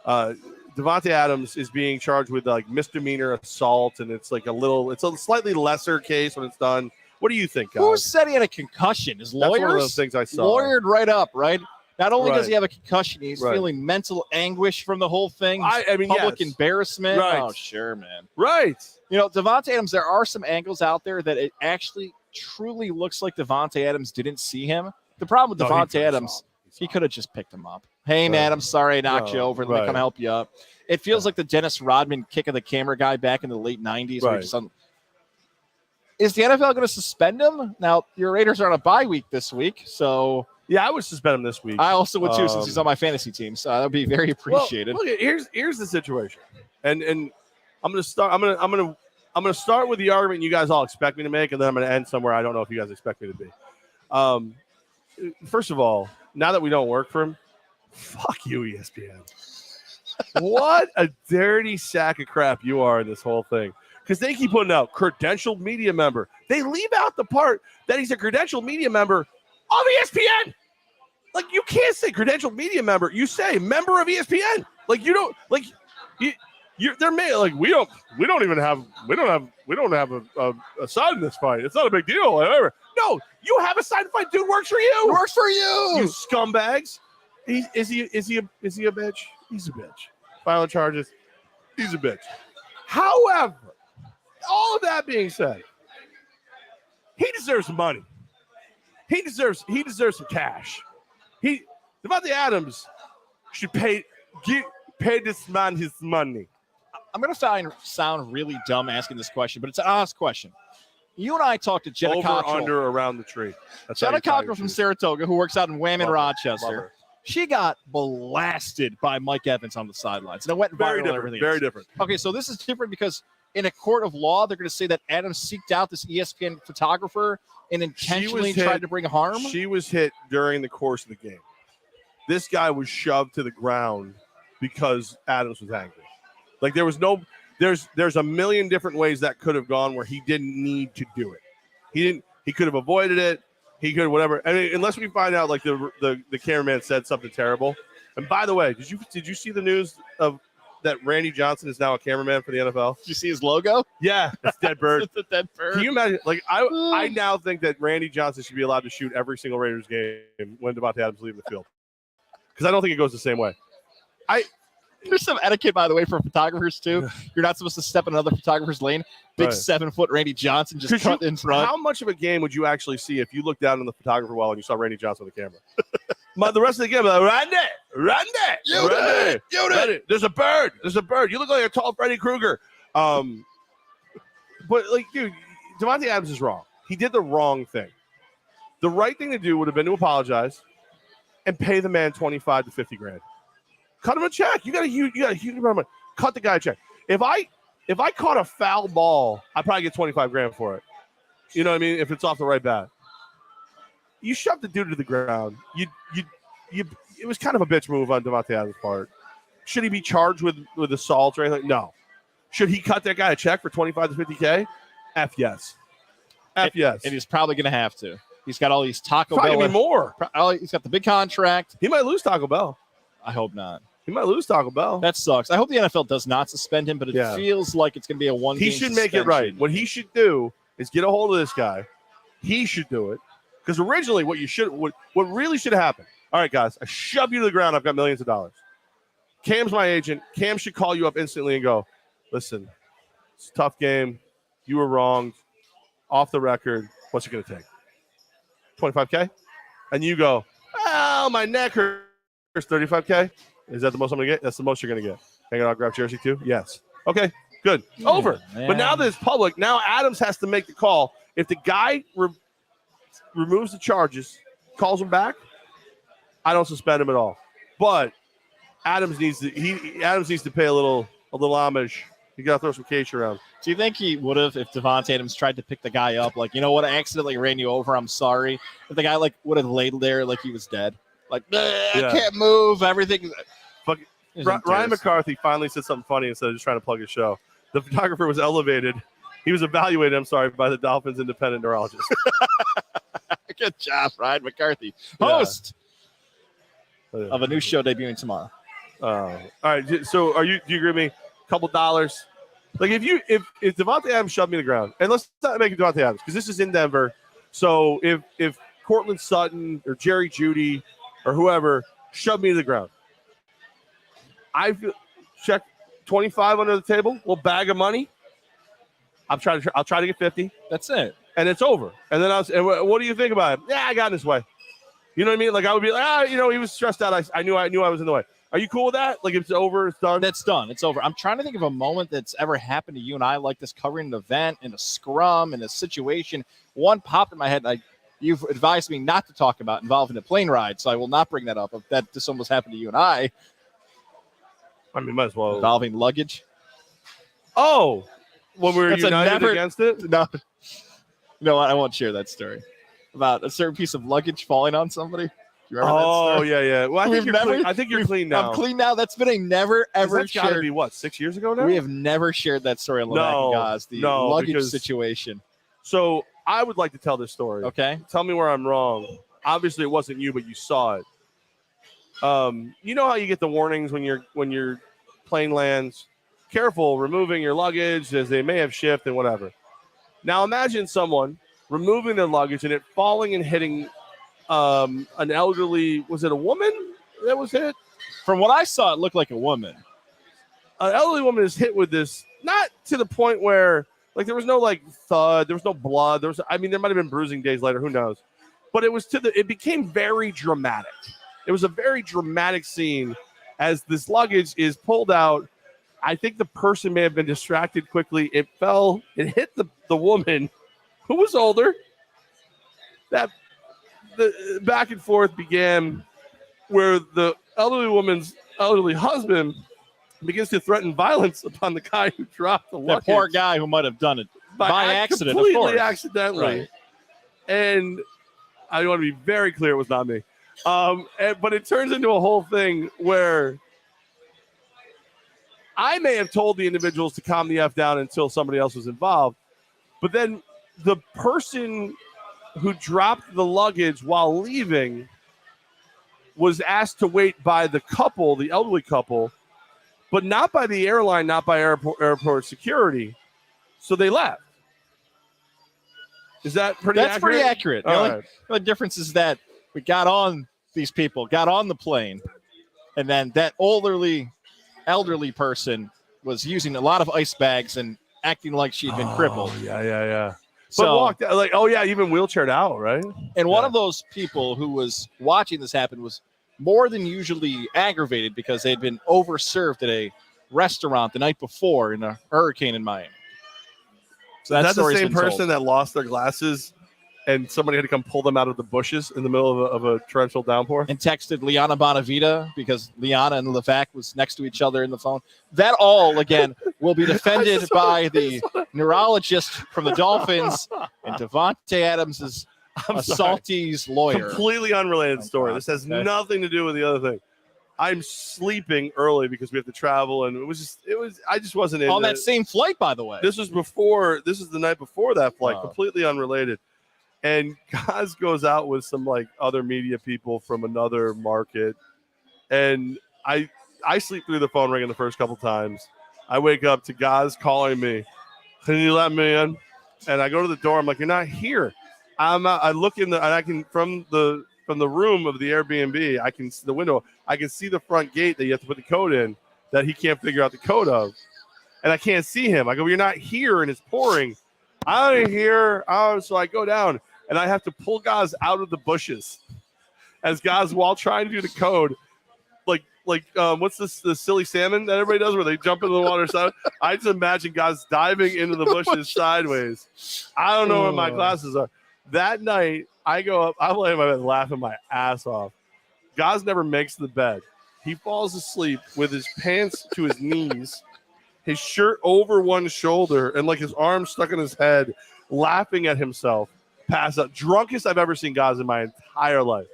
[SPEAKER 1] Davante Adams is being charged with like misdemeanor assault, and it's a slightly lesser case when it's done. What do you think, guys?
[SPEAKER 2] Who said he had a concussion? His lawyers?
[SPEAKER 1] That's one of those things I saw.
[SPEAKER 2] Lawyered right up, right? Not only does he have a concussion, he's
[SPEAKER 1] Right.
[SPEAKER 2] feeling mental anguish from the whole thing.
[SPEAKER 1] I mean,
[SPEAKER 2] public
[SPEAKER 1] yes.
[SPEAKER 2] embarrassment.
[SPEAKER 1] Right.
[SPEAKER 2] Oh, sure, man.
[SPEAKER 1] Right.
[SPEAKER 2] You know, Davante Adams, there are some angles out there that it actually truly looks like Davante Adams didn't see him. The problem with Davante Adams, he could have just picked him up. Hey, man, I'm sorry I knocked you over. Let me come help you up. It feels like the Dennis Rodman kick of the camera guy back in the late 90s. Where is the NFL going to suspend him? Now, your Raiders are on a bye week this week, so...
[SPEAKER 1] Yeah, I would suspend him this week.
[SPEAKER 2] I also would, too, since he's on my fantasy team, so that would be very appreciated.
[SPEAKER 1] Well, look, here's the situation. And I'm going to start I'm going to start with the argument you guys all expect me to make, and then I'm going to end somewhere I don't know if you guys expect me to be. First of all, now that we don't work for him, fuck you, ESPN. What a dirty sack of crap you are in this whole thing. Because they keep putting out credentialed media member. They leave out the part that he's a credentialed media member of ESPN. Like, you can't say credentialed media member. You say member of ESPN. Like, you don't, like, they're made, like, we don't have a side in this fight. It's not a big deal. Whatever. No, you have a side to fight. Dude works for you.
[SPEAKER 2] Works for you.
[SPEAKER 1] You scumbags. Is he a bitch? He's a bitch. Filing charges. He's a bitch. However, all of that being said, he deserves some money. He deserves some cash. Davante Adams should pay this man his money.
[SPEAKER 2] I'm going to sound really dumb asking this question, but it's an honest question. You and I talked to Jenna Cottrell.
[SPEAKER 1] Under, around the tree.
[SPEAKER 2] Jenna Cottrell from Saratoga, who works out in Wham in Rochester. She got blasted by Mike Evans on the sidelines. And it went viral and everything.
[SPEAKER 1] Very different.
[SPEAKER 2] Okay, so this is different because in a court of law, they're going to say that Adams seeked out this ESPN photographer and intentionally tried to bring harm.
[SPEAKER 1] She was hit during the course of the game. This guy was shoved to the ground because Adams was angry. Like, there's a million different ways that could have gone where he didn't need to do it. He could have avoided it. He could whatever. I mean, unless we find out like the cameraman said something terrible. And by the way, did you see the news of that Randy Johnson is now a cameraman for the NFL?
[SPEAKER 2] Did you see his logo?
[SPEAKER 1] Yeah, it's dead bird.
[SPEAKER 2] It's a dead bird.
[SPEAKER 1] Can you imagine? Like, I now think that Randy Johnson should be allowed to shoot every single Raiders game when Davante Adams leaves the field, because I don't think it goes the same way.
[SPEAKER 2] There's some etiquette, by the way, for photographers, too. You're not supposed to step in another photographer's lane. Big 7-foot Randy Johnson just cut in front.
[SPEAKER 1] How much of a game would you actually see if you looked down in the photographer wall and you saw Randy Johnson on the camera? The rest of the game, like, Randy. There's a bird. You look like a tall Freddy Krueger. But, like, dude, Davante Adams is wrong. He did the wrong thing. The right thing to do would have been to apologize and pay the man $25 to $50,000. Cut him a check. You got a huge amount of money. Cut the guy a check. If I caught a foul ball, I'd probably get $25,000 for it. You know what I mean? If it's off the right bat. You shoved the dude to the ground. It was kind of a bitch move on Davante Adams' part. Should he be charged with assault or anything? No. Should he cut that guy a check for $25 to $50,000? F yes. Yes.
[SPEAKER 2] And he's probably going to have to. He's got all these Taco Bell.
[SPEAKER 1] Probably more.
[SPEAKER 2] He's got the big contract.
[SPEAKER 1] He might lose Taco Bell.
[SPEAKER 2] I hope not.
[SPEAKER 1] He might lose Taco Bell.
[SPEAKER 2] That sucks. I hope the NFL does not suspend him, but it feels like it's going to be a one-game
[SPEAKER 1] He should make it right. What he should do is get a hold of this guy. He should do it. Because originally what really should have happened. All right, guys, I shove you to the ground. I've got millions of dollars. Cam's my agent. Cam should call you up instantly and go, listen, it's a tough game. You were wronged. Off the record. What's it going to take? 25K? And you go, oh, my neck hurts. 35K? Is that the most I'm going to get? That's the most you're going to get. Can I get an autographed jersey too? Yes. Okay, good. Over.
[SPEAKER 2] Man.
[SPEAKER 1] But now that it's public, now Adams has to make the call. If the guy removes the charges, calls him back, I don't suspend him at all. But Adams needs to pay a little homage. You got to throw some cash around.
[SPEAKER 2] Do you think he would have if Devontae Adams tried to pick the guy up? Like, you know what? I accidentally ran you over. I'm sorry. If the guy like would have laid there like he was dead, like I can't move. Everything.
[SPEAKER 1] Ryan McCarthy finally said something funny instead of just trying to plug his show. The photographer was elevated. He was evaluated. By the Dolphins' independent neurologist.
[SPEAKER 2] Good job, Ryan McCarthy, host of a new show debuting tomorrow.
[SPEAKER 1] All right. So, do you agree with me? Couple dollars. Like if Devontae Adams shoved me to the ground, and let's not make it Devontae Adams because this is in Denver. So if Cortland Sutton or Jerry Jeudy or whoever shoved me to the ground, I feel check 25 under the table, little bag of money. I'll try to get 50.
[SPEAKER 2] That's it, and
[SPEAKER 1] it's over. And then what do you think about it? Yeah, I got in his way. You know what I mean? Like I would be like, he was stressed out. I knew I was in the way. Are you cool with that? Like, if it's over, it's done?
[SPEAKER 2] That's done. It's over. I'm trying to think of a moment that's ever happened to you and I like this, covering an event, in a scrum, in a situation. One popped in my head. You've advised me not to talk about involving a plane ride, so I will not bring that up. If that just almost happened to you and I
[SPEAKER 1] mean, might as well.
[SPEAKER 2] Involving luggage.
[SPEAKER 1] Oh, when we were united against it?
[SPEAKER 2] No. You know what? I won't share that story. About a certain piece of luggage falling on somebody. You remember that story?
[SPEAKER 1] Yeah. Well, I think you're clean now.
[SPEAKER 2] I'm clean now. That's been a never, ever
[SPEAKER 1] that's shared. That's got to be, what, 6 years ago now?
[SPEAKER 2] We have never shared that story on Levack and Goz, the luggage situation.
[SPEAKER 1] So I would like to tell this story.
[SPEAKER 2] Okay.
[SPEAKER 1] Tell me where I'm wrong. Obviously, it wasn't you, but you saw it. You know how you get the warnings when your plane lands? Careful removing your luggage, as they may have shipped and whatever. Now imagine someone removing their luggage and it falling and hitting an elderly, was it a woman that was hit?
[SPEAKER 2] From what I saw, it looked like a woman.
[SPEAKER 1] An elderly woman is hit with this, not to the point where, like, there was no, like, thud, there was no blood. There might have been bruising days later, who knows? But it became very dramatic. It was a very dramatic scene as this luggage is pulled out. I think the person may have been distracted quickly. It fell, it hit the woman who was older. The back and forth began where the elderly woman's elderly husband begins to threaten violence upon the guy who dropped the luggage.
[SPEAKER 2] That poor guy who might have done it by accident,
[SPEAKER 1] completely accidentally.
[SPEAKER 2] Right.
[SPEAKER 1] And I want to be very clear, it was not me. But it turns into a whole thing where I may have told the individuals to calm the F down until somebody else was involved. But then the person who dropped the luggage while leaving was asked to wait by the couple, the elderly couple, but not by the airline, not by airport security. So they left. Is that pretty accurate?
[SPEAKER 2] That's pretty accurate. The only difference is that we got on these people, got on the plane, and then that elderly person was using a lot of ice bags and acting like she'd been crippled.
[SPEAKER 1] Yeah.
[SPEAKER 2] So,
[SPEAKER 1] but walked like, even wheelchaired out, right?
[SPEAKER 2] And one of those people who was watching this happen was more than usually aggravated because they had been overserved at a restaurant the night before in a hurricane in Miami. So
[SPEAKER 1] that's the same person that lost their glasses and somebody had to come pull them out of the bushes in the middle of a torrential downpour?
[SPEAKER 2] And texted Liana Bonavita because Liana and Levack was next to each other in the phone. That all, again, will be defended by the neurologist from the Dolphins and Devontae Adams' assaultee's lawyer.
[SPEAKER 1] Completely unrelated story. This has nothing to do with the other thing. I'm sleeping early because we have to travel, and I just wasn't in
[SPEAKER 2] on that same flight, by the way.
[SPEAKER 1] This is the night before that flight, completely unrelated. And Goz goes out with some like other media people from another market, and I sleep through the phone ringing the first couple times. I wake up to Goz calling me, "Can you let me in?" And I go to the door. I'm like, "You're not here." I look in and I can from the room of the Airbnb, I can see the window. I can see the front gate that you have to put the code in that he can't figure out the code of, and I can't see him. I go, "You're not here," and it's pouring. I don't hear. So I go down and I have to pull Goz out of the bushes as Goz, while trying to do the code, like what's this, the silly salmon that everybody does where they jump into the water side? I just imagine Goz diving into the bushes sideways. I don't know where my glasses are. That night, I go up, I lay in my bed laughing my ass off. Goz never makes the bed. He falls asleep with his pants to his knees, his shirt over one shoulder, and like his arms stuck in his head, laughing at himself. Pass out. Drunkest I've ever seen Goz in my entire life.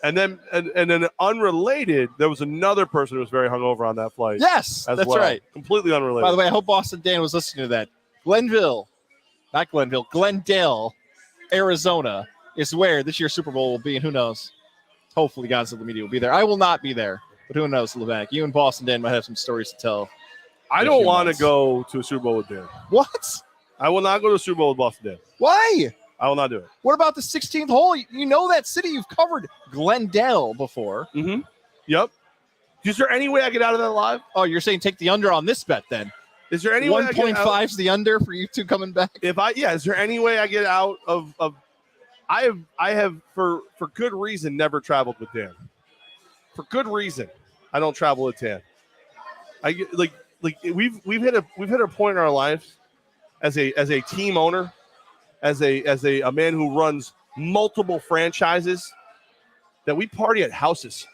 [SPEAKER 1] And then unrelated, there was another person who was very hungover on that flight.
[SPEAKER 2] Yes, that's
[SPEAKER 1] well.
[SPEAKER 2] right.
[SPEAKER 1] Completely unrelated.
[SPEAKER 2] By the way, I hope Boston Dan was listening to that. Glendale, Arizona is where this year's Super Bowl will be, and who knows? Hopefully, Godzilla Media will be there. I will not be there, but who knows, Levack? You and Boston Dan might have some stories to tell.
[SPEAKER 1] I don't want to go to a Super Bowl with Dan.
[SPEAKER 2] What?
[SPEAKER 1] I will not go to a Super Bowl with Boston Dan.
[SPEAKER 2] Why?
[SPEAKER 1] I will not do it.
[SPEAKER 2] What about the 16th hole? You know that city. You've covered Glendale before.
[SPEAKER 1] Mm-hmm. Yep. Is there any way I get out of that alive?
[SPEAKER 2] Oh, you're saying take the under on this bet then?
[SPEAKER 1] Is there any way
[SPEAKER 2] 1.5 is the under for you two coming back?
[SPEAKER 1] Is there any way I get out of I have for good reason never traveled with Dan. For good reason, I don't travel with Dan. We've hit a point in our lives as a team owner, as a man who runs multiple franchises, that we party at houses.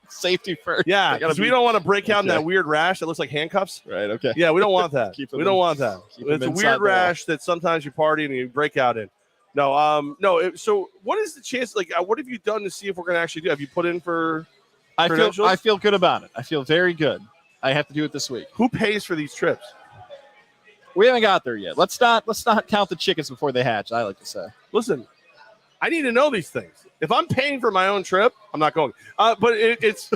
[SPEAKER 2] Safety first.
[SPEAKER 1] Yeah, because we don't want to break out in that weird rash that looks like handcuffs.
[SPEAKER 2] Right, okay.
[SPEAKER 1] Yeah, we don't want that. We don't want that. It's a weird rash that sometimes you party and you break out in. No, so what is the chance? Like, what have you done to see if we're going to actually do? Have you put in for credentials?
[SPEAKER 2] I feel good about it. I feel very good. I have to do it this week.
[SPEAKER 1] Who pays for these trips?
[SPEAKER 2] We haven't got there yet. Let's not count the chickens before they hatch, I like to say.
[SPEAKER 1] Listen, I need to know these things. If I'm paying for my own trip, I'm not going. But it's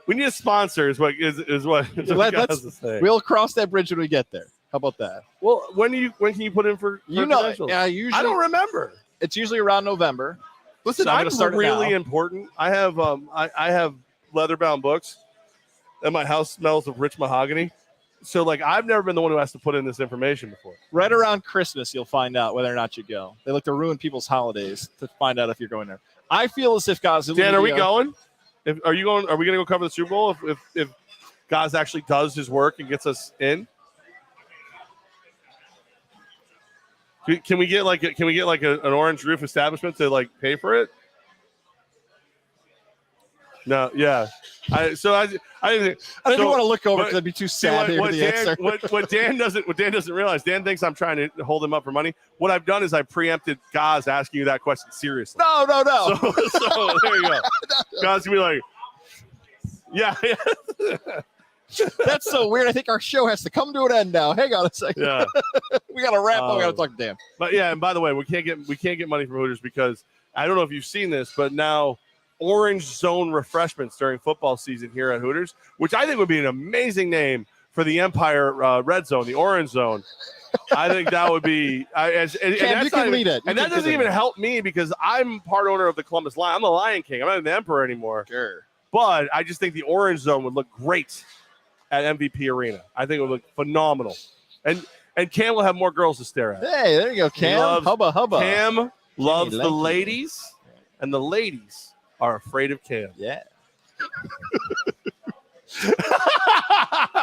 [SPEAKER 1] we need a sponsor. Is what
[SPEAKER 2] we'll cross that bridge when we get there. How about that?
[SPEAKER 1] Well, when can you put in for credentials?
[SPEAKER 2] Usually
[SPEAKER 1] I don't remember.
[SPEAKER 2] It's usually around November.
[SPEAKER 1] Listen, I'm really important. I have leather-bound books, and my house smells of rich mahogany. So, like, I've never been the one who has to put in this information before.
[SPEAKER 2] Right around Christmas, you'll find out whether or not you go. They like to ruin people's holidays to find out if you're going there. I feel as if Godzilla.
[SPEAKER 1] Dan, are we going? Are you going? Are we going to go cover the Super Bowl if Goz actually does his work and gets us in? Can we get an orange roof establishment to like pay for it? No, yeah. I didn't
[SPEAKER 2] want to look over because I'd be too sad to hear the answer.
[SPEAKER 1] What Dan doesn't realize, Dan thinks I'm trying to hold him up for money. What I've done is I preempted Goz asking you that question seriously.
[SPEAKER 2] No.
[SPEAKER 1] So there you go. Goz will be like, yeah.
[SPEAKER 2] That's so weird. I think our show has to come to an end now. Hang on a second.
[SPEAKER 1] Yeah.
[SPEAKER 2] We got to wrap up. We got to talk to Dan.
[SPEAKER 1] But yeah, and by the way, we can't get money from Hooters because I don't know if you've seen this, but now Orange Zone refreshments during football season here at Hooters, which I think would be an amazing name for the Empire Red Zone, the Orange Zone. I think that would be.
[SPEAKER 2] You can lead it.
[SPEAKER 1] And that doesn't even help me because I'm part owner of the Columbus Lion. I'm the Lion King. I'm not the Emperor anymore.
[SPEAKER 2] Sure.
[SPEAKER 1] But I just think the Orange Zone would look great at MVP Arena. I think it would look phenomenal. And Cam will have more girls to stare at.
[SPEAKER 2] Hey, there you go, Cam. Hubba.
[SPEAKER 1] Cam loves the ladies, and the ladies are afraid of Cam.
[SPEAKER 2] Yeah.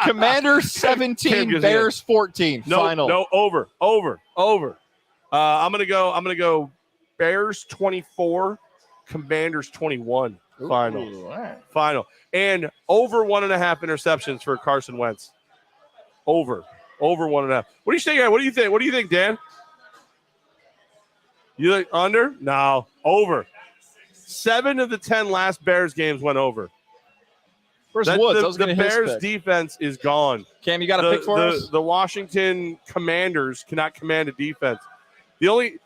[SPEAKER 2] Commanders 17, Bears 14. Final.
[SPEAKER 1] No, over. I'm gonna go Bears 24, Commanders 21. Final.
[SPEAKER 2] Ooh, right.
[SPEAKER 1] Final. And over 1.5 interceptions for Carson Wentz. Over 1.5. What do you think? What do you think, Dan? You think under? No, over. 7 of the 10 last Bears games went over.
[SPEAKER 2] Where's Woods?
[SPEAKER 1] The Bears defense is gone.
[SPEAKER 2] Cam, you got a pick for us?
[SPEAKER 1] The Washington Commanders cannot command a defense. The only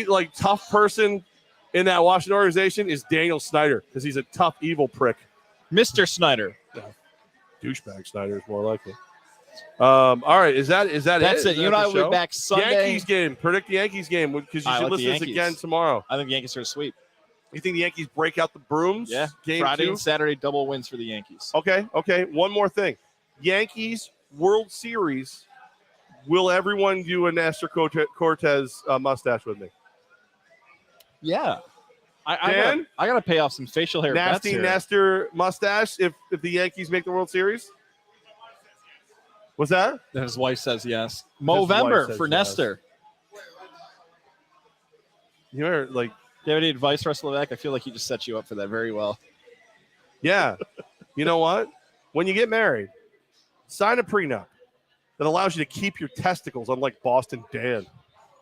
[SPEAKER 1] like tough person in that Washington organization is Daniel Snyder because he's a tough, evil prick.
[SPEAKER 2] Mr. Snyder.
[SPEAKER 1] Yeah. Douchebag Snyder is more likely. All right, is that
[SPEAKER 2] That's it. You and I will be back Sunday.
[SPEAKER 1] Yankees game. Predict the Yankees game because you should listen to this again tomorrow.
[SPEAKER 2] I think the Yankees are a sweep.
[SPEAKER 1] You think the Yankees break out the brooms?
[SPEAKER 2] Yeah.
[SPEAKER 1] Game
[SPEAKER 2] Friday
[SPEAKER 1] 2?
[SPEAKER 2] and Saturday double wins for the Yankees.
[SPEAKER 1] Okay. One more thing. Yankees World Series. Will everyone do a Nestor Cortez mustache with me?
[SPEAKER 2] Yeah. I gotta pay off some facial hair.
[SPEAKER 1] Nasty Nestor mustache if the Yankees make the World Series? What's that?
[SPEAKER 2] His wife says yes. Movember for
[SPEAKER 1] yes.
[SPEAKER 2] Nestor.
[SPEAKER 1] You know, like,
[SPEAKER 2] do you have any advice for us, Levack? I feel like he just set you up for that very well.
[SPEAKER 1] Yeah. You know what? When you get married, sign a prenup that allows you to keep your testicles, unlike Boston Dan.